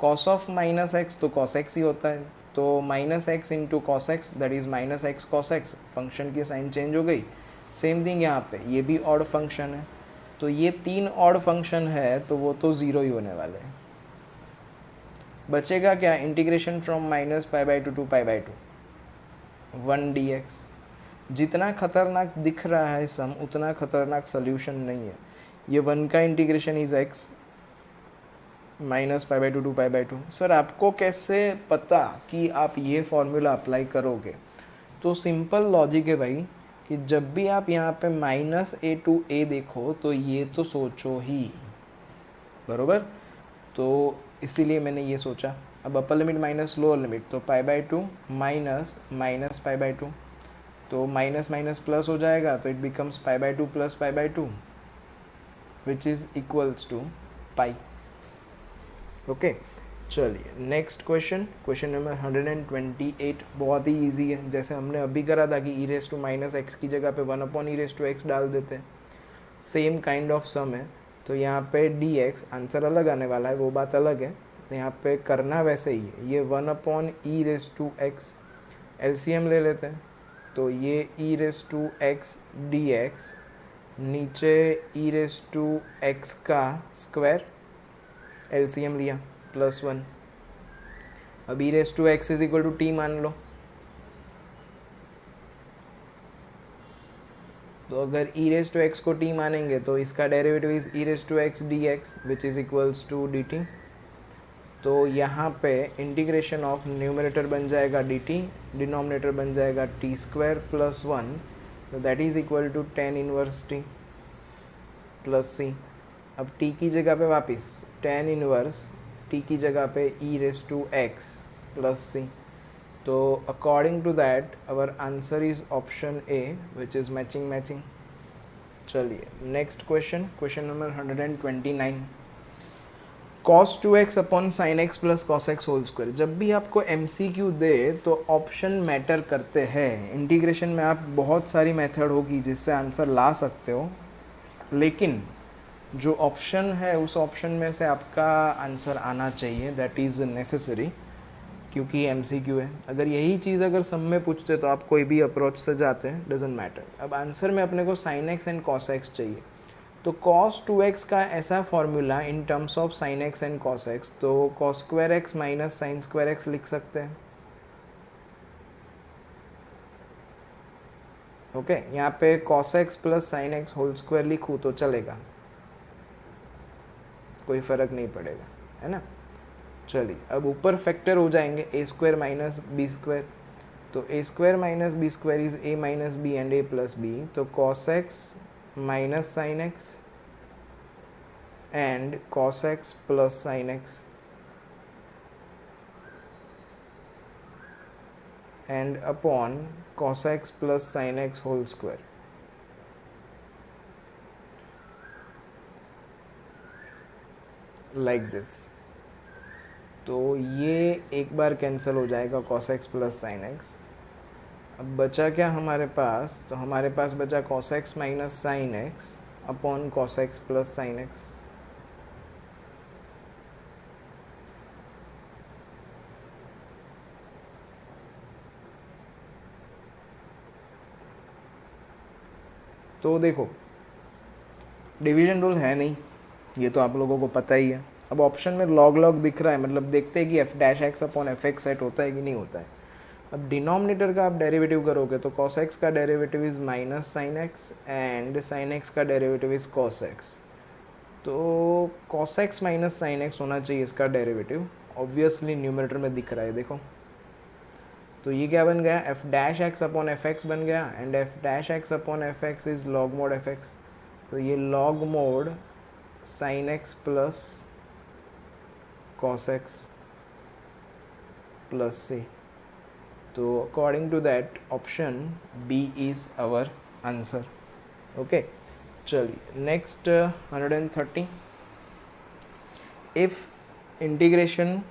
Cos of minus x तो कॉस एक्स ही होता है. तो minus x into cos x that is minus x cos x. Function की साइन चेंज हो गई. सेम थिंग यहाँ पे ये भी ऑड फंक्शन है. तो ये 3 ऑड फंक्शन है तो वो तो 0 ही होने वाले हैं. बचेगा क्या, integration from minus pi by to pi by to 1 D x. जितना खतरनाक दिख रहा है सम उतना खतरनाक सोल्यूशन नहीं है. ये 1 का integration is x minus pi by to pi by to. Sir आपको कैसे पता कि आप ये फॉर्मूला अप्लाई करोगे? तो सिंपल लॉजिक है भाई कि जब भी आप यहाँ पे माइनस ए टू ए देखो तो ये तो सोचो ही, बरोबर. तो इसीलिए मैंने ये सोचा. अब upper limit minus lower limit, तो pi by two minus minus pi by two, तो माइनस माइनस प्लस हो जाएगा तो it becomes pi by two plus pi by two which is equals to pi. Okay. चलिए next question, question number 128. बहुत ही easy है. जैसे हमने अभी करा था कि e raise to minus x की जगह पे 1 upon e raise to x डाल देते हैं. सेम काइंड ऑफ सम है. तो यहाँ पे डी एक्स आंसर अलग आने वाला है, वो बात अलग है. तो यहाँ पे करना वैसे ही है. ये 1 upon e raise to x LCM ले लेते हैं. तो ये e raise to x d x नीचे ई रेस टू एक्स का स्क्वायर एलसीएम लिया प्लस 1. अब e raise to x is equal to t मान लो, तो अगर ई रेस टू एक्स को टी मानेंगे तो इसका derivative is e raise to x d x which is equals to d t. तो यहाँ पे इंटीग्रेशन ऑफ न्यूमरेटर बन जाएगा डी टी, डिनोमिनेटर बन जाएगा टी स्क्वायर प्लस वन, तो that is equal to tan inverse t plus c. अब t की जगह पे वापस टेन इनवर्स टी की जगह पे e raise to x plus c. तो according to that our answer is option A which is matching. चलिए next question, question number 129, cos 2x upon sine x plus cos x whole square. जब भी आपको MCQ दे तो option matter करते हैं। Integration में आप बहुत सारी मेथड होगी जिससे आंसर ला सकते हो, लेकिन जो ऑप्शन है उस ऑप्शन में से आपका आंसर आना चाहिए, दैट इज़ नेसेसरी, क्योंकि MCQ है। अगर यही चीज़ अगर सब में पूछते तो आप कोई भी अप्रोच से जाते हैं, डजेंट मैटर। अब आंसर में अपने को sine x and cos x चाहिए, तो cos 2x का ऐसा formula in terms of sine x and cos x, तो cos square x minus sine square x लिख सकते हैं। ओके, यहाँ पे cos x plus sine x whole square लिखूँ तो चलेगा, कोई फर्क नहीं पड़ेगा, है ना। चलिए अब ऊपर फैक्टर हो जाएंगे a square minus b square, तो a square minus b square is a minus b and a plus b, तो cos x minus sin x and cos x plus sin x and upon cos x plus sin x whole square, like this। तो ये एक बार cancel हो जाएगा cos x plus sin x। अब बचा क्या हमारे पास, तो हमारे पास बचा cos x minus sine x upon cos x plus sine x. तो देखो डिवीजन रूल है नहीं, ये तो आप लोगों को पता ही है। अब ऑप्शन में लॉग लॉग दिख रहा है, मतलब देखते हैं कि f dash x upon f x set होता है कि नहीं होता है। अब डिनोमिनेटर का आप डेरिवेटिव करोगे तो cos x का derivative is minus sine x and sign x का डेरिवेटिव इज़ cos x। तो cos x minus sine x होना चाहिए इसका डेरिवेटिव, ऑब्वियसली न्यूमरेटर में दिख रहा है, देखो। तो ये क्या बन गया, f dash x upon f x बन गया, and f dash x upon f x is log mod f x. तो ये log mod sine x plus cos x plus c. तो according to that option B is our answer. Okay, चलिए next 130, if integration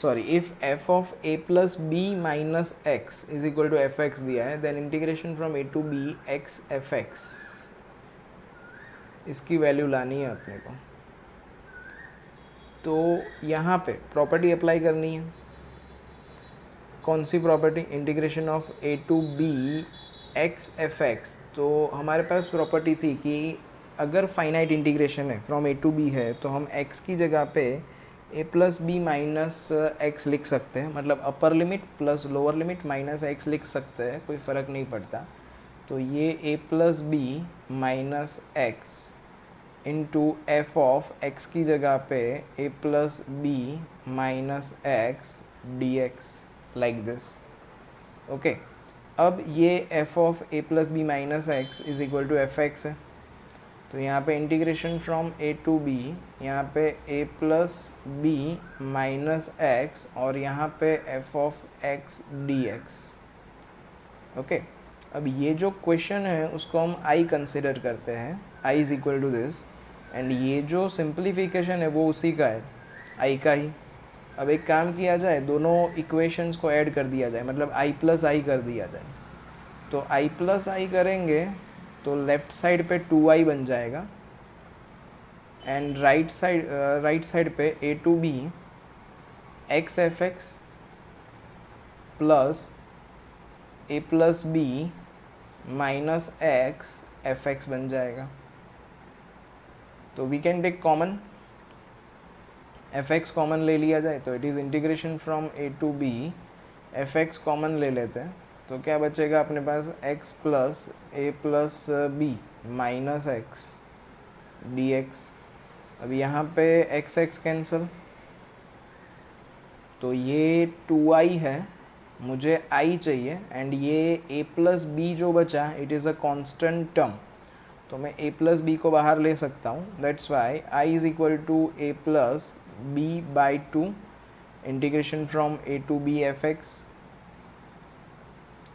if f of a plus b minus x is equal to f x दिया है, then integration from a to b x f x, इसकी value लानी है अपने को। तो यहाँ पे प्रॉपर्टी अप्लाई करनी है, कौन सी property, integration of a to b x f x. तो हमारे पास प्रॉपर्टी थी कि अगर फाइनाइट इंटीग्रेशन है फ्रॉम a टू b है, तो हम x की जगह पे a plus b minus x लिख सकते हैं, मतलब upper limit plus lower limit minus x लिख सकते हैं, कोई फ़र्क नहीं पड़ता। तो ये a plus b minus x into f of x की जगह पे a plus b minus x d x, like this. Okay, अब ये f of a plus b minus x is equal to f x है, तो यहाँ पे integration from a to b, यहाँ पे a plus b minus x और यहाँ पे f of x d x. Okay, अब ये जो क्वेश्चन है उसको हम i कंसिडर करते हैं, i is equal to this, and ये जो सिंप्लीफिकेशन है वो उसी का है, i का ही। अब एक काम किया जाए, दोनों इक्वेशंस को ऐड कर दिया जाए, मतलब i प्लस आई कर दिया जाए। तो i प्लस आई करेंगे तो लेफ्ट साइड पे 2i बन जाएगा, एंड राइट साइड पे a to b x f x plus a plus b minus x f x बन जाएगा। तो we can take common, f x common ले लिया जाए तो it is integration from a to b, f x common ले लेते हैं तो क्या बचेगा अपने पास x plus a plus b minus x d x. अब यहाँ पे एक्स एक्स कैंसिल, तो ये 2i है, मुझे i चाहिए, एंड ये a प्लस बी जो बचा it is a constant term, तो मैं a प्लस बी को बाहर ले सकता हूँ। That's why i is equal to a plus b by 2 integration from a to b f x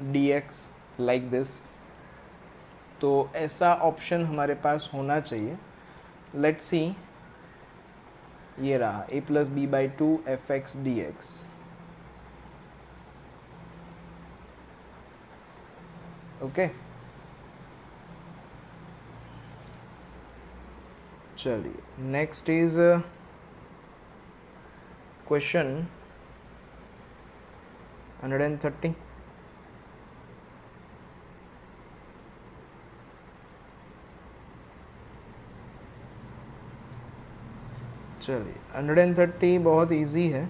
d x like this. तो ऐसा ऑप्शन हमारे पास होना चाहिए। लेट्स सी, ये रहा a plus b by 2 f x d x. Okay, चलिए next is question 130। चलिए 130 बहुत इजी है।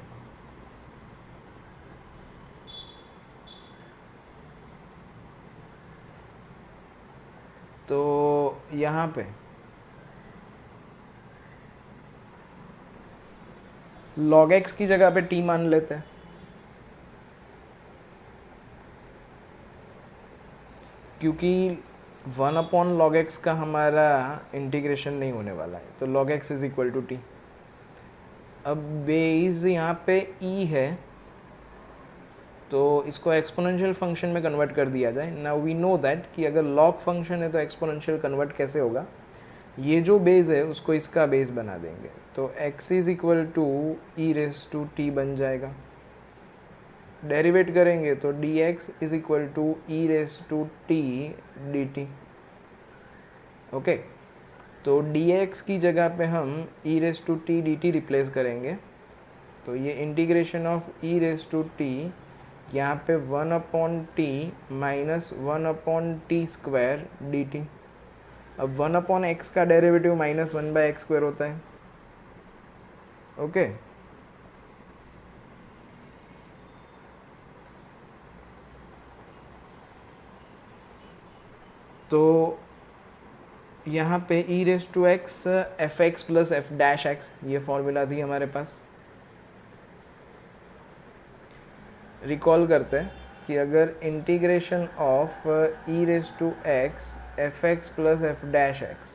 तो यहाँ पे log x की जगह पे t मान लेते हैं, क्योंकि 1/log x का हमारा इंटीग्रेशन नहीं होने वाला है, तो log x is equal to t. अब बेस यहाँ पे e है, तो इसको एक्सपोनेंशियल फंक्शन में कन्वर्ट कर दिया जाए। नाउ वी नो दैट कि अगर log फंक्शन है तो एक्सपोनेंशियल कन्वर्ट कैसे होगा, ये जो बेस है उसको इसका बेस बना देंगे, तो x is equal to e raise to t बन जाएगा। डेरिवेट करेंगे तो dx is equal to e raise to t d t. Okay, तो dx की जगह पे हम e raise to t d t replace करेंगे, तो ये integration of e raise to t यहाँ पे 1/t minus 1/t square D t. अब 1/x का डेरिवेटिव माइनस 1/x स्क्वायर होता है। ओके, तो यहाँ पे e raise to x f x plus f dash x, ये फॉर्मूला थी हमारे पास। रिकॉल करते हैं कि अगर integration of e raise to x f x plus f dash x,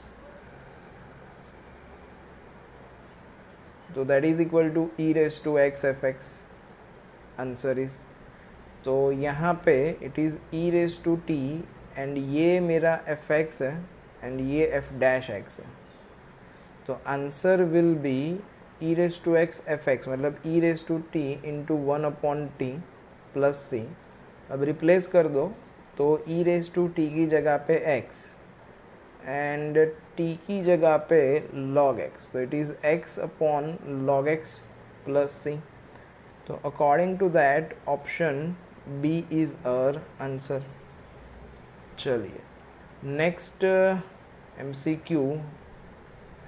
तो that is equal to e raise to x f x, answer is, तो यहाँ पे it is e raise to t and ये मेरा f x है and ये f dash x है, तो answer will be e raise to x f x, मतलब e raise to t into 1/t plus c. अब रिप्लेस कर दो तो ई रेस टू टी की जगह पे x एंड t की जगह पे log x, तो it is x upon log x plus c. तो according to that option B is our answer. चलिए नेक्स्ट MCQ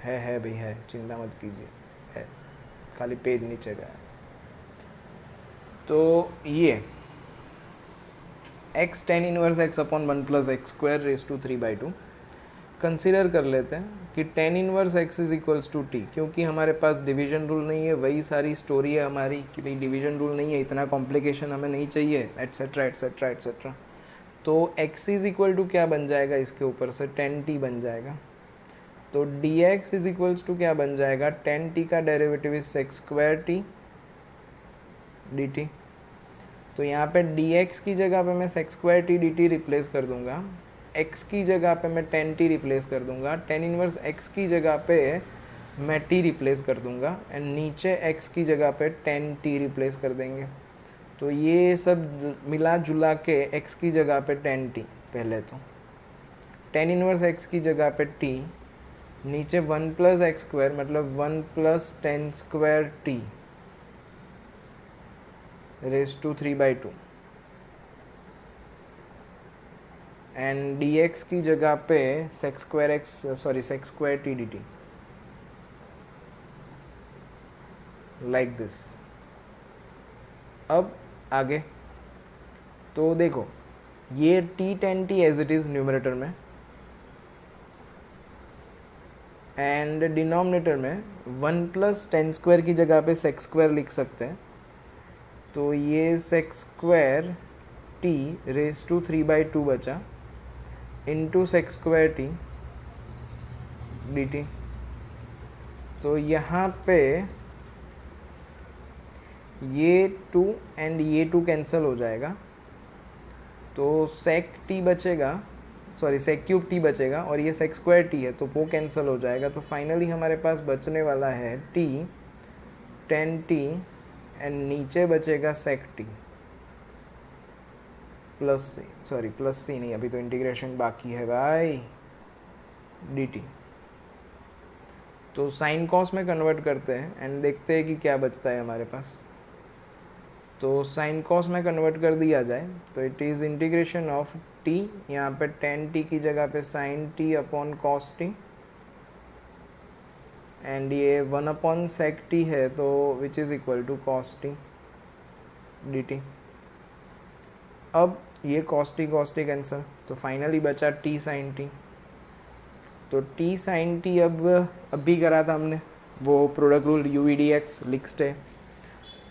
है भाई, है, चिंता मत कीजिए, है, खाली पेज नीचे का है। तो ये x tan inverse x upon 1 plus x square raise to 3/2 consider कर लेते हैं कि tan inverse x is equals to t, क्योंकि हमारे पास डिवीजन रूल नहीं है, वही सारी स्टोरी है हमारी कि भाई डिवीजन रूल नहीं है, इतना कॉम्प्लिकेशन हमें नहीं चाहिए, एट्सेट्रा एट्सेट्रा एट्सेट्रा। तो x इज इक्वल टू क्या बन जाएगा, इसके ऊपर से tan t बन जाएगा, तो dx इज इक्वल्स टू क्या बन जाएगा, tan t का derivative is sec square t dt। तो यहाँ पे dx की जगह पे मैं sex square t dt replace कर दूंगा, x की जगह पे मैं tan t रिप्लेस कर दूंगा, tan इनवर्स x की जगह पे मैं t रिप्लेस कर दूंगा एंड नीचे x की जगह पे tan t रिप्लेस कर देंगे। तो ये सब मिला जुला के x की जगह पे tan t, पहले तो tan इनवर्स x की जगह पे t, नीचे 1 प्लस एक्स स्क्वायर मतलब 1 plus tan square t raise to 3/2 and dx की जगह पे sec square t dt। Like this. अब आगे तो देखो ये t tan t as it is numerator में एंड डिनोमिनेटर में 1 प्लस टेन स्क्वायर की जगह पे सेक स्क्वायर लिख सकते हैं। तो ये sec square t raise to 3/2 बचा into sec square t d t. तो यहाँ पे ये 2 एंड ये 2 कैंसिल हो जाएगा, तो सेक टी बचेगा, सॉरी सेक क्यूब टी बचेगा और ये सेक स्क्वायर टी है तो वो कैंसिल हो जाएगा। तो फाइनली हमारे पास बचने वाला है टी 10t एंड नीचे बचेगा सेक T plus c, sorry plus सी नहीं, अभी तो इंटीग्रेशन बाकी है भाई, डी टी। तो साइन कॉस में कन्वर्ट करते हैं एंड देखते हैं कि क्या बचता है हमारे पास। तो साइन कॉस में कन्वर्ट कर दिया जाए तो it is integration of t, यहाँ पे 10t की जगह पे sine t upon cos t and ये 1 अपॉन सेक टी है तो which is equal to cos t d t. अब ये कॉस टी कैंसिल, तो फाइनली बचा टी साइन टी। तो टी साइन टी अब भी करा था हमने वो product rule u v d x लिखते।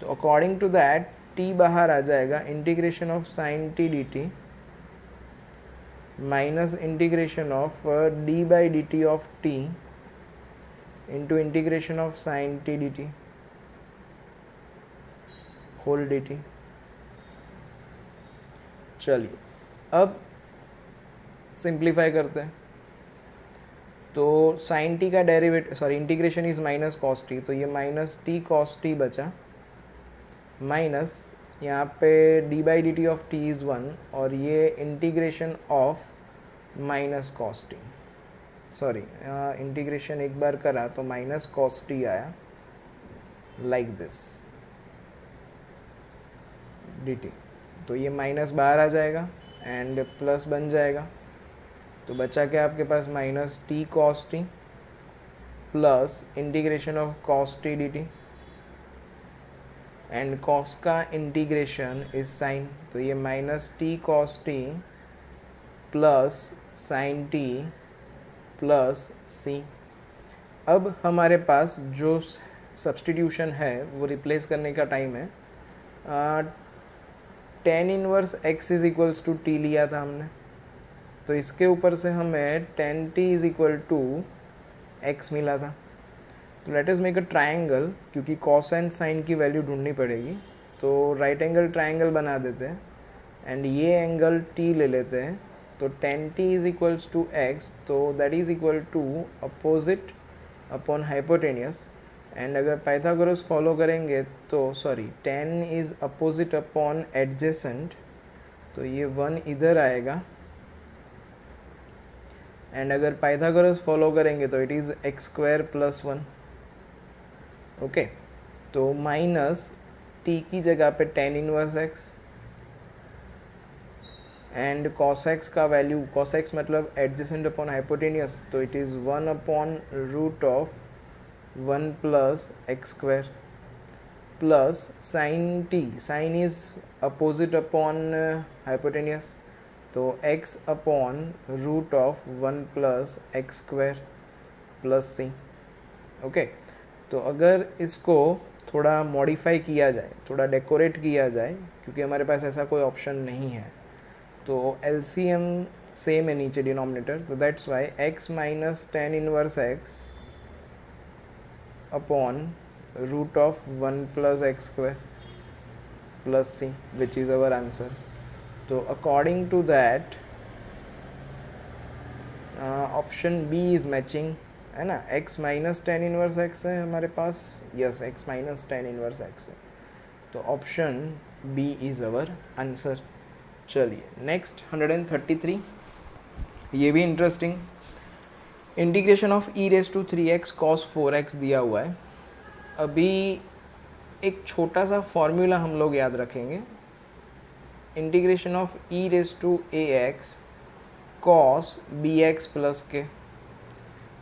तो अकॉर्डिंग टू दैट टी बाहर आ जाएगा, integration of sine t d t minus integration of d by d t of t into integration of sine t d t whole d t. चलिए अब simplify करते हैं। तो sine t का derivative, sorry integration is minus cos t, तो ये minus t cos t बचा minus यहाँ पे d by d t of t is 1 और ये integration of minus cos t, sorry integration एक बार करा तो माइनस कॉस टी आया लाइक दिस डी टी। तो ये माइनस बाहर आ जाएगा एंड प्लस बन जाएगा। तो बचा क्या आपके पास, minus t cos t plus integration of cos t d t and cos का इंटीग्रेशन इज साइन, तो ये minus t cos t plus sine t plus c. अब हमारे पास जो सब्सटीट्यूशन है वो रिप्लेस करने का टाइम है। Tan inverse x is equals to t लिया था हमने, तो इसके ऊपर से हमें tan t is equal to x मिला था। तो let us make a triangle, क्योंकि कॉस एंड साइन की वैल्यू ढूंढनी पड़ेगी, तो राइट एंगल ट्रायंगल बना देते हैं एंड ये एंगल टी ले लेते हैं। तो tan t is equals to x, तो that is equal to opposite upon hypotenuse and अगर पाइथागोरस फॉलो करेंगे तो sorry tan is opposite upon adjacent, तो ये 1 इधर आएगा एंड अगर पाइथागोरस फॉलो करेंगे तो it is x square plus 1। Okay, तो माइनस टी की जगह पे tan inverse x and cos x का वैल्यू, कॉस एक्स मतलब एडजेसेंट अपॉन हाइपोटेनियस, तो it is 1 upon root of 1 plus x square plus sine t, sine is opposite upon hypotenuse, तो x upon root of 1 plus x square plus c. Okay, तो अगर इसको थोड़ा modify किया जाए, थोड़ा डेकोरेट किया जाए, क्योंकि हमारे पास ऐसा कोई ऑप्शन नहीं है, तो एलसीएम सेम है नीचे डिनोमिनेटर, तो that's why x minus tan inverse x upon root of 1 plus x square plus c which is our answer. तो according to that option B is matching, है ना। x minus tan inverse x है हमारे पास, yes x minus tan inverse x है, तो option B is our answer. चलिए next 133, ये भी interesting, integration of e raise to 3x cos 4x दिया हुआ है। अभी एक छोटा सा फॉर्मूला हम लोग याद रखेंगे, integration of e raise to a x cos b x plus k.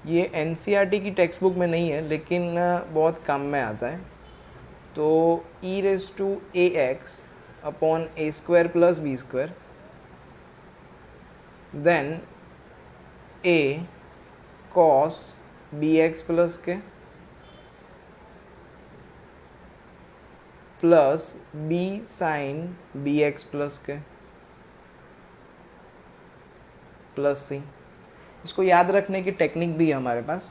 ये एनसीईआरटी की टेक्स्ट बुक में नहीं है लेकिन बहुत काम में आता है। तो e raise to a x upon a square plus b square, then a cos b x plus k plus b sine b x plus k plus c. इसको याद रखने की टेक्निक भी है हमारे पास।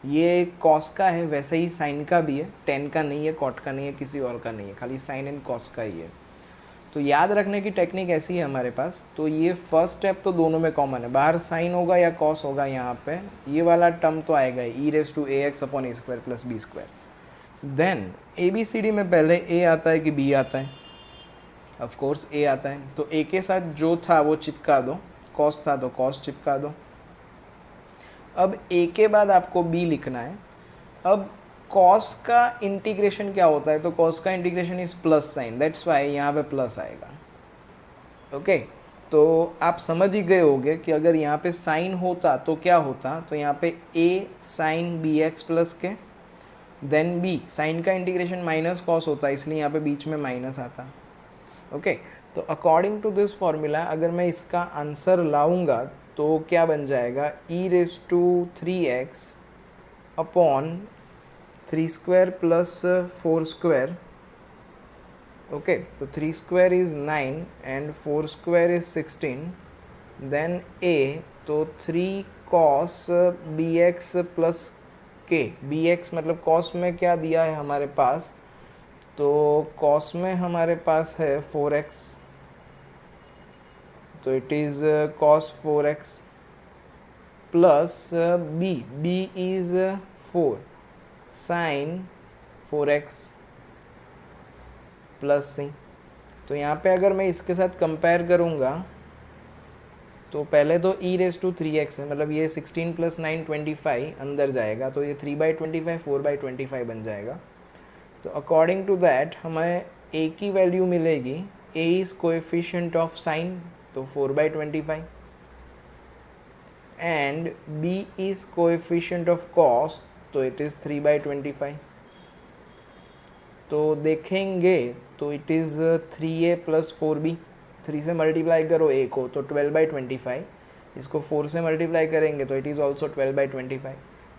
ये कॉस का है, वैसे ही साइन का भी है, टेन का नहीं है, कॉट का नहीं है, किसी और का नहीं है, खाली साइन एंड कॉस का ही है। तो याद रखने की टेक्निक ऐसी है हमारे पास। तो ये फर्स्ट स्टेप तो दोनों में कॉमन है, बाहर साइन होगा या कॉस होगा, यहाँ पे ये वाला टर्म तो आएगा e raise to a x upon a square plus b square. Then A B C D में पहले ए आता है कि बी आता है? ऑफ कोर्स ए आता है। तो ए के साथ जो था वो चिपका दो, कॉस था तो कॉस चिपका दो। अब ए के बाद आपको बी लिखना है। अब कॉस का इंटीग्रेशन क्या होता है? तो कॉस का integration is plus sign, that's why यहाँ पे प्लस आएगा। ओके, तो आप समझ ही गए होंगे कि अगर यहाँ पे साइन होता तो क्या होता। तो यहाँ पे ए साइन बी एक्स प्लस के, देन बी साइन का इंटीग्रेशन माइनस कॉस होता है, इसलिए यहाँ पे बीच में माइनस आता। ओके, तो अकॉर्डिंग टू दिस फॉर्मूला अगर मैं इसका आंसर लाऊंगा तो क्या बन जाएगा? E raise to 3x upon 3 square plus 4 square. Okay, तो 3 square is 9 and 4 square is 16। Then a, तो 3 cos b x plus k, b x मतलब कॉस में क्या दिया है हमारे पास? तो कॉस में हमारे पास है 4x, तो it is cos 4x plus b, b is 4 sine 4x plus c. तो यहाँ पे अगर मैं इसके साथ कंपेयर करूँगा तो पहले तो ई रेस टू 3x है, मतलब ये 16 प्लस 9 25 अंदर जाएगा, तो ये 3/25 4/25 बन जाएगा। तो अकॉर्डिंग टू दैट हमें a की वैल्यू मिलेगी, a is coefficient of sine, तो 4/25, and b is coefficient of cos, तो इट इज़ 3/25। तो देखेंगे तो it is 3a plus 4b, 3 से मल्टीप्लाई करो a को तो 12/25, इसको 4 से मल्टीप्लाई करेंगे तो इट इज़ ऑल्सो 12/25।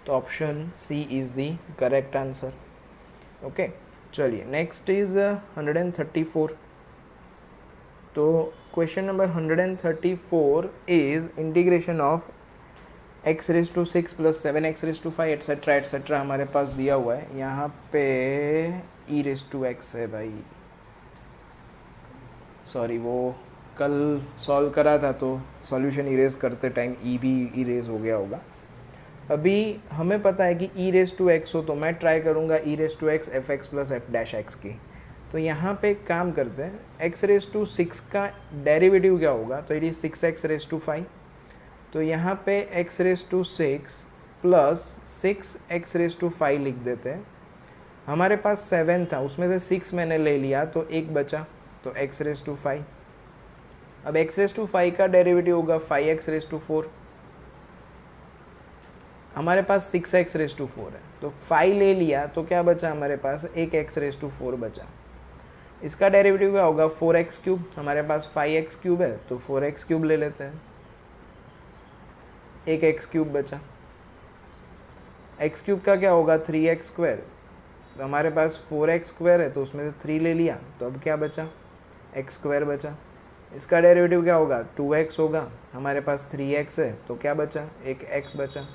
तो option C is the correct answer. Okay, चलिए नेक्स्ट इज़ 134। तो question number 134 is integration of x raise to 6 plus 7x raise to 5 etcetera etcetera हमारे पास दिया हुआ है। यहाँ पे ई रेस टू एक्स है भाई, सॉरी वो कल सॉल्व करा था तो सॉल्यूशन इरेज करते टाइम ई भी इरेज हो गया होगा। अभी हमें पता है कि ई रेस टू एक्स हो तो मैं ट्राई करूँगा e raise to x f x plus f dash x की। तो यहाँ पे एक काम करते हैं, एक्स रेस टू 6 का डेरिवेटिव क्या होगा? तो it is 6x raise to 5। तो यहाँ पे x raise to 6 plus 6x raise to 5 लिख देते हैं। हमारे पास 7 था, उसमें से 6 मैंने ले लिया तो एक बचा, तो x रेस टू 5। अब x रेस टू 5 का डेरिवेटिव होगा 5x रेस टू 4। हमारे पास 6x रेस टू 4 है, तो 5 ले लिया तो क्या बचा हमारे पास? एक x रेस टू 4 बचा। इसका डेरिवेटिव क्या होगा? 4x cube. हमारे पास 5x क्यूब है तो 4x क्यूब ले लेते हैं, एक x क्यूब बचा। x क्यूब का क्या होगा? 3x square. तो हमारे पास 4x स्क्वायर है तो उसमें से 3 ले लिया, तो अब क्या बचा? x स्क्वायर बचा। इसका डेरिवेटिव क्या होगा? 2x होगा। हमारे पास 3x है तो क्या बचा? एक x बचा,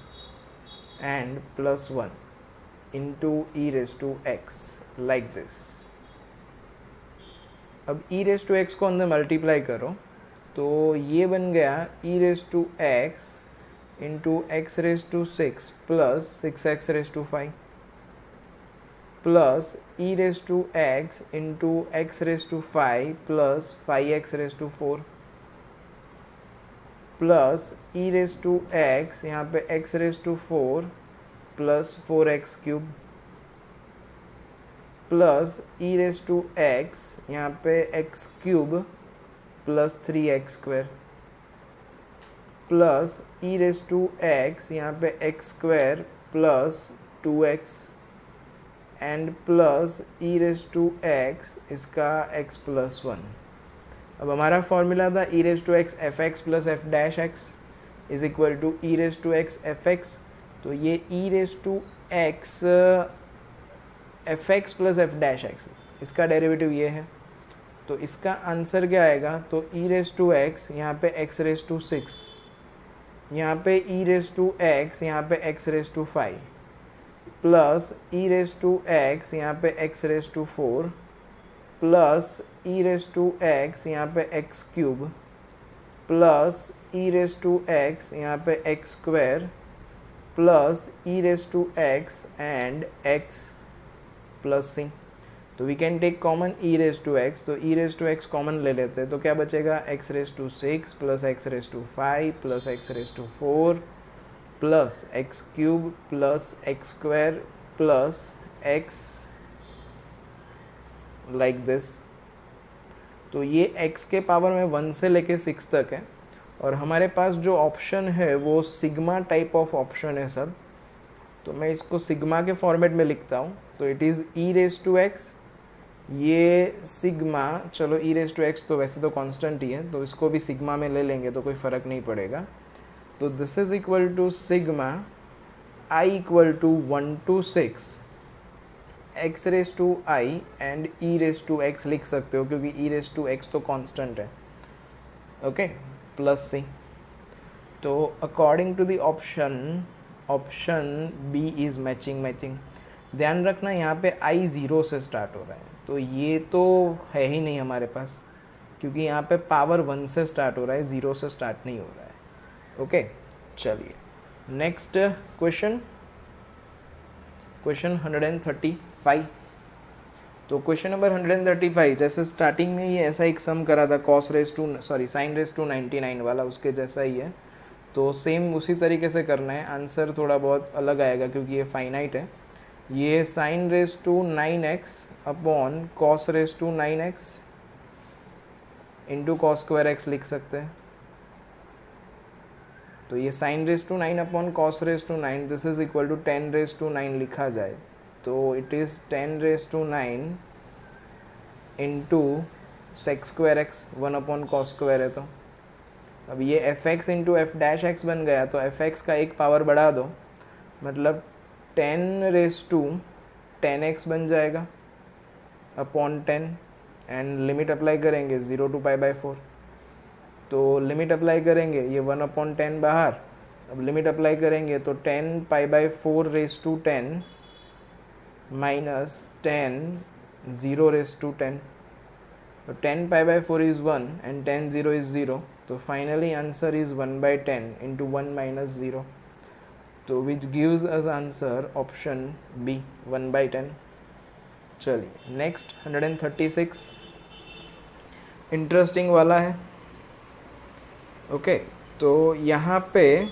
and plus 1 into e raise to x, like this. अब ई रेस टू एक्स को अंदर मल्टीप्लाई करो तो ये बन गया e raise to x into x raise to 6 plus 6x raise to 5 plus e raise to x into x raise to 5 plus 5x raise to 4 plus e raise to x, यहाँ पे x raise to 4 plus 4x cube plus e raise to x, यहाँ पे x cube plus 3x square plus e raise to x, यहाँ पे x square plus 2x and plus e raise to x इसका x plus 1। अब हमारा formula था e raise to x f x plus f dash x is equal to e raise to x f x. तो ये e raise to x f x plus f dash x, इसका derivative ये है। तो इसका answer क्या आएगा, तो ई रेस टू एक्स यहाँ पे एक्स रेस टू 6, यहाँ पे ई रेस टू एक्स यहाँ पे x raise to 5 plus e raise to x यहाँ पे x raise to 4 plus e raise to x यहाँ पे x cube plus e raise to x यहाँ पे x square plus e raise to x and x plus c. तो we can take common e raise to x, तो e raise to x common ले लेते हैं। तो क्या बचेगा, x raise to 6 plus x raise to 5 plus x raise to 4 plus x cube plus x square plus x like this. तो ये x के पावर में 1 से लेके 6 तक है और हमारे पास जो ऑप्शन है वो सिग्मा टाइप ऑफ ऑप्शन है सब। तो मैं इसको सिग्मा के फॉर्मेट में लिखता हूँ। तो it is e raise to x, ये सिग्मा, चलो ई रेस टू एक्स तो वैसे तो कांस्टेंट ही है तो इसको भी सिग्मा में ले लेंगे तो कोई फ़र्क नहीं पड़ेगा। तो this is equal to sigma i equal to 1 to 6 x raise to i and e raise to x लिख सकते हो क्योंकि ई रेस टू एक्स तो कांस्टेंट है, ओके, प्लस सी। तो according to the option B is matching. ध्यान रखना यहाँ पे आई 0 से स्टार्ट हो रहा है तो ये तो है ही नहीं हमारे पास क्योंकि यहाँ पे पावर 1 से स्टार्ट हो रहा है, 0 से स्टार्ट नहीं हो रहा है। ओके, चलिए नेक्स्ट क्वेश्चन 135। तो क्वेश्चन नंबर 135 जैसे स्टार्टिंग में ये ऐसा एक सम करा था साइन रेस टू 99 वाला, उसके जैसा ही है। तो सेम उसी तरीके से करना है, आंसर थोड़ा बहुत अलग आएगा क्योंकि ये फाइनाइट है। ये sine raise to 9x upon cos raise to 9x into cos square x लिख सकते हैं। तो ये sine raise to 9 upon cos raise to 9 this is equal to 10 raise to 9 लिखा जाए तो it is 10 raise to 9 into sec square x 1 upon cos square है। तो अब ये f x into f dash x बन गया तो एफ एक्स का एक पावर बढ़ा दो मतलब 10 रेस टू 10x बन जाएगा अपॉन 10 एंड लिमिट अप्लाई करेंगे 0 to π/4। तो लिमिट अप्लाई करेंगे ये 1 अपॉन 10 बाहर, अब लिमिट अप्लाई करेंगे तो 10 π/4 raise to 10 minus 10 0 raise to 10। तो 10 π/4 इज़ 1 एंड 10 0 इज़ 0। तो finally answer is 1/10 into 1 minus 0। तो which gives us answer option B 1/10। चलिए नेक्स्ट 136 इंटरेस्टिंग वाला है। ओके, तो यहाँ पे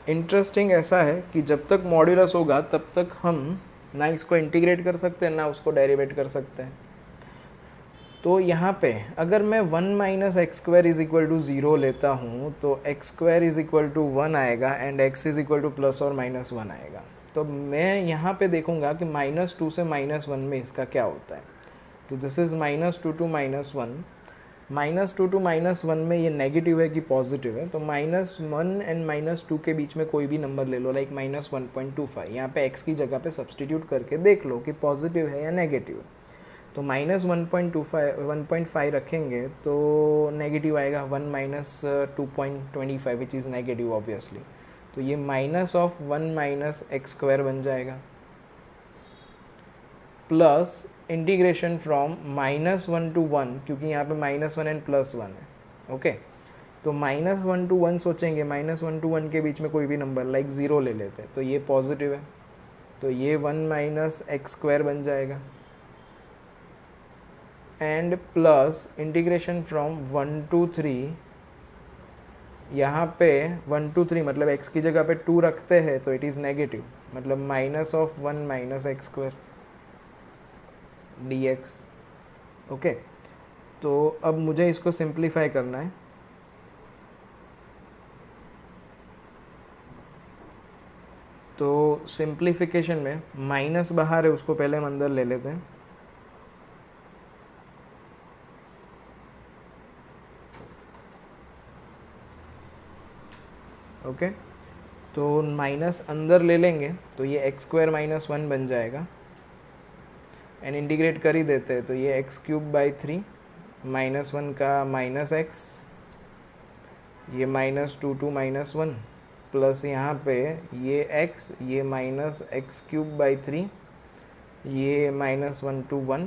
इंटरेस्टिंग ऐसा है कि जब तक मॉड्यूलस होगा तब तक हम ना इसको इंटीग्रेट कर सकते हैं ना उसको डेरिवेट कर सकते हैं। तो यहाँ पे अगर मैं 1 minus x square is equal to 0 लेता हूँ तो x square is equal to 1 आएगा and x is equal to plus और माइनस 1 आएगा। तो मैं यहाँ पे देखूँगा कि -2 से -1 में इसका क्या होता है। तो दिस इज़ -2 to -1, -2 to -1 में ये नेगेटिव है कि पॉजिटिव है। तो -1 एंड -2 के बीच में कोई भी नंबर ले लो लाइक -1.25। यहाँ पे x की जगह पे सब्सटीट्यूट करके देख लो कि पॉजिटिव है या नेगेटिव। तो -1.5 रखेंगे तो नेगेटिव आएगा 1 minus 2.25 which is negative obviously. तो ये -1 माइनस एक्स स्क्वायर बन जाएगा प्लस इंटीग्रेशन फ्रॉम -1 to 1 क्योंकि यहाँ पे -1 एंड +1 है। ओके, तो -1 to 1 सोचेंगे, -1 to 1 के बीच में कोई भी नंबर लाइक 0 ले लेते हैं तो ये पॉजिटिव है तो ये 1 माइनस एक्स स्क्वायर बन जाएगा and plus integration from 1 to 3। यहाँ पे 1 to 3 मतलब x की जगह पे 2 रखते हैं तो इट इज़ नेगेटिव मतलब -1 minus x square dx। Okay, तो अब मुझे इसको सिंप्लीफाई करना है। तो सिंप्लीफिकेशन में माइनस बाहर है, उसको पहले हम अंदर ले लेते हैं। ओके, तो माइनस अंदर ले लेंगे तो ये एक्स स्क्वायर माइनस 1 बन जाएगा, एंड इंटीग्रेट कर ही देते हैं तो ये एक्स क्यूब बाई 3 -1 का माइनस एक्स, ये -2 माइनस 1 प्लस यहाँ पे ये x, ये माइनस एक्स क्यूब बाई 3, ये -1 to 1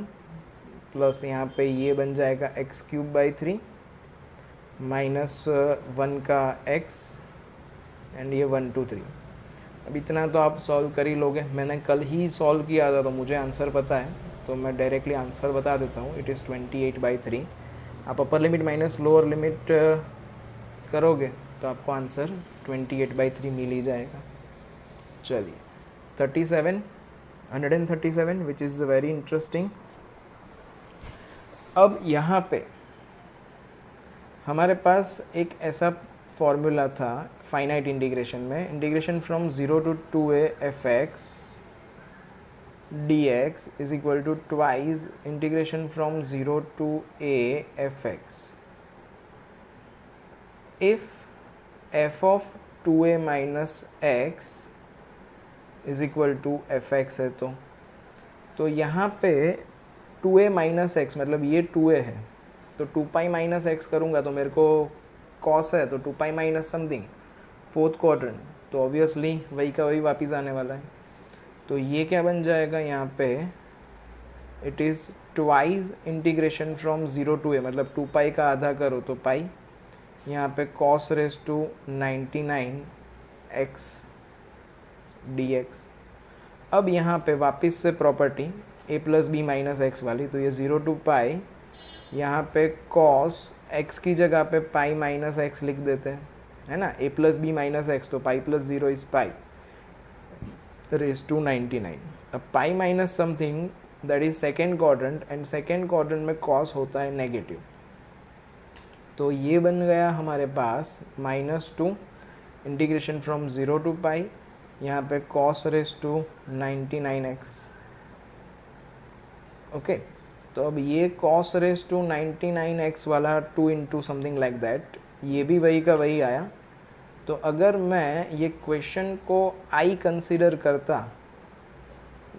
प्लस यहाँ पे ये बन जाएगा एक्स क्यूब बाई 3 -1 का x, एंड ये 1 to 3। अब इतना तो आप सॉल्व कर ही लोगे, मैंने कल ही सॉल्व किया था तो मुझे आंसर पता है, तो मैं डायरेक्टली आंसर बता देता हूँ। It is 28/3। आप अपर लिमिट माइनस लोअर लिमिट करोगे तो आपको आंसर 28/3 मिल ही जाएगा। चलिए 137 विच इज़ वेरी इंटरेस्टिंग। अब यहाँ पे हमारे पास एक ऐसा फॉर्मूला था फाइनाइट इंटीग्रेशन में, integration from 0 to 2a fx dx is equal to twice integration from 0 to a fx if f of 2a minus x is equal to fx है। तो यहाँ पे 2a माइनस एक्स मतलब ये 2a है, तो 2 pi minus x करूँगा तो मेरे को कॉस है, तो 2 पाई माइनस समथिंग फोर्थ क्वाड्रेंट, तो ऑब्वियसली वही का वही वापस आने वाला है। तो ये क्या बन जाएगा यहाँ पे, it is twice integration from 0 to a मतलब 2 पाई का आधा करो तो पाई, यहाँ पे cos race to 99x dx। अब यहाँ पे वापस से property a plus b minus x वाली, तो ये 0 to पाई, यहाँ पे cos x की जगह पे पाई माइनस एक्स लिख देते हैं, है ना, a plus b minus x, तो pi plus 0 is pi raise to 99। अब pi minus something that is second quadrant, and second quadrant में cos होता है नेगेटिव, तो ये बन गया हमारे पास -2 इंटीग्रेशन फ्रॉम 0 to पाई, यहाँ पे cos race to 99x। Okay, तो अब ये cos रेस टू 99x वाला 2 इंटू समथिंग लाइक दैट, ये भी वही का वही आया। तो अगर मैं ये क्वेश्चन को i कंसिडर करता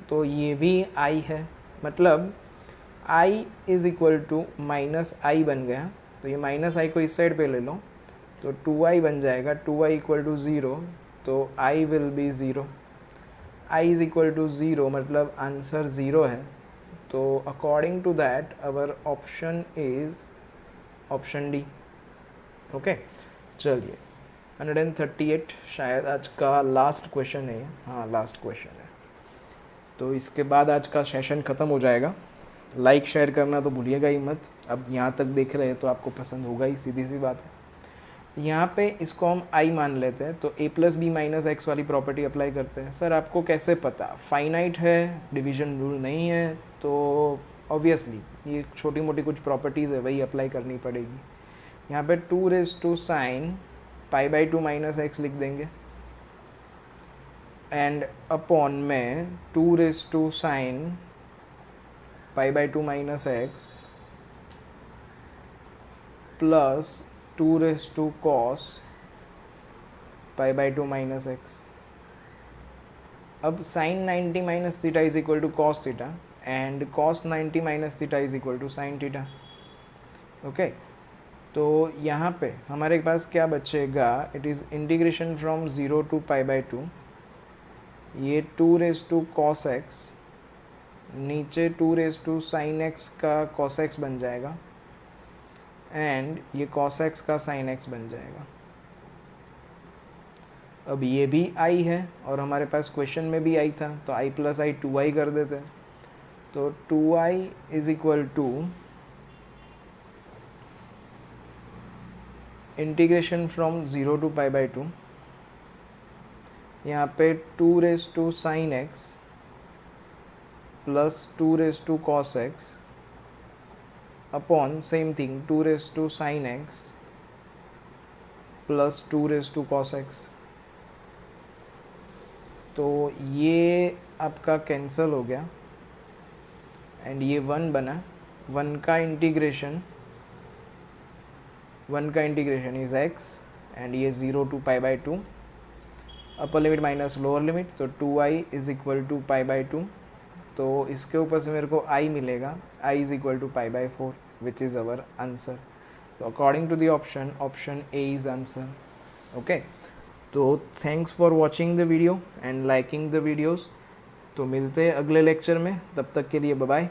तो ये भी i है, मतलब i is equal to minus i बन गया, तो ये माइनस आई को इस साइड पे ले लो तो 2i बन जाएगा, 2i इक्वल टू 0, तो i will be 0, i is equal to 0 मतलब आंसर 0 है। तो according to that our option is option D. Okay, चलिए 138 शायद आज का लास्ट क्वेश्चन है, हाँ लास्ट क्वेश्चन है, तो इसके बाद आज का सेशन ख़त्म हो जाएगा। लाइक शेयर करना तो भूलिएगा ही मत, अब यहाँ तक देख रहे हैं तो आपको पसंद होगा ही, सीधी सी बात है। यहाँ पे इसको हम आई मान लेते हैं, तो a plus b minus x वाली प्रॉपर्टी अप्लाई करते हैं। सर आपको कैसे पता, फाइनाइट है, डिवीजन रूल नहीं है, तो ऑब्वियसली ये छोटी मोटी कुछ प्रॉपर्टीज़ है वही अप्लाई करनी पड़ेगी। यहाँ पे 2 raise to sine pi by 2 minus x लिख देंगे, एंड अपॉन में 2 raise to sine pi by 2 minus x plus 2 raise to cos pi by 2 minus x. अब sine 90 minus theta is equal to cos theta, and cos 90 minus theta is equal to sine theta. Okay, तो यहाँ पे हमारे पास क्या बचेगा, it is integration from 0 to pi by 2, ये 2 raise to cos x, नीचे 2 रेज टू साइन एक्स का कॉस एक्स बन जाएगा, एंड ये cos x का sin x बन जाएगा। अब ये भी i है और हमारे पास क्वेश्चन में भी i था, तो i प्लस आई 2i कर देते हैं, तो 2i is equal to integration from 0 to pi by 2, यहाँ पे 2 raise to sine x plus 2 raise to cos x upon same thing 2 raise to sine x plus 2 raise to cos x. तो ये आपका cancel हो गया and ये 1 बना. 1 का इंटीग्रेशन इज x एंड ये 0 to pi by 2, upper limit minus lower limit, तो 2i is equal to pi by 2. तो इसके ऊपर से मेरे को i मिलेगा, i is equal to pi by 4 which is our answer. तो according to the option A is answer. Okay, तो thanks for watching the video and liking the videos. तो मिलते हैं अगले लेक्चर में, तब तक के लिए बाय बाय.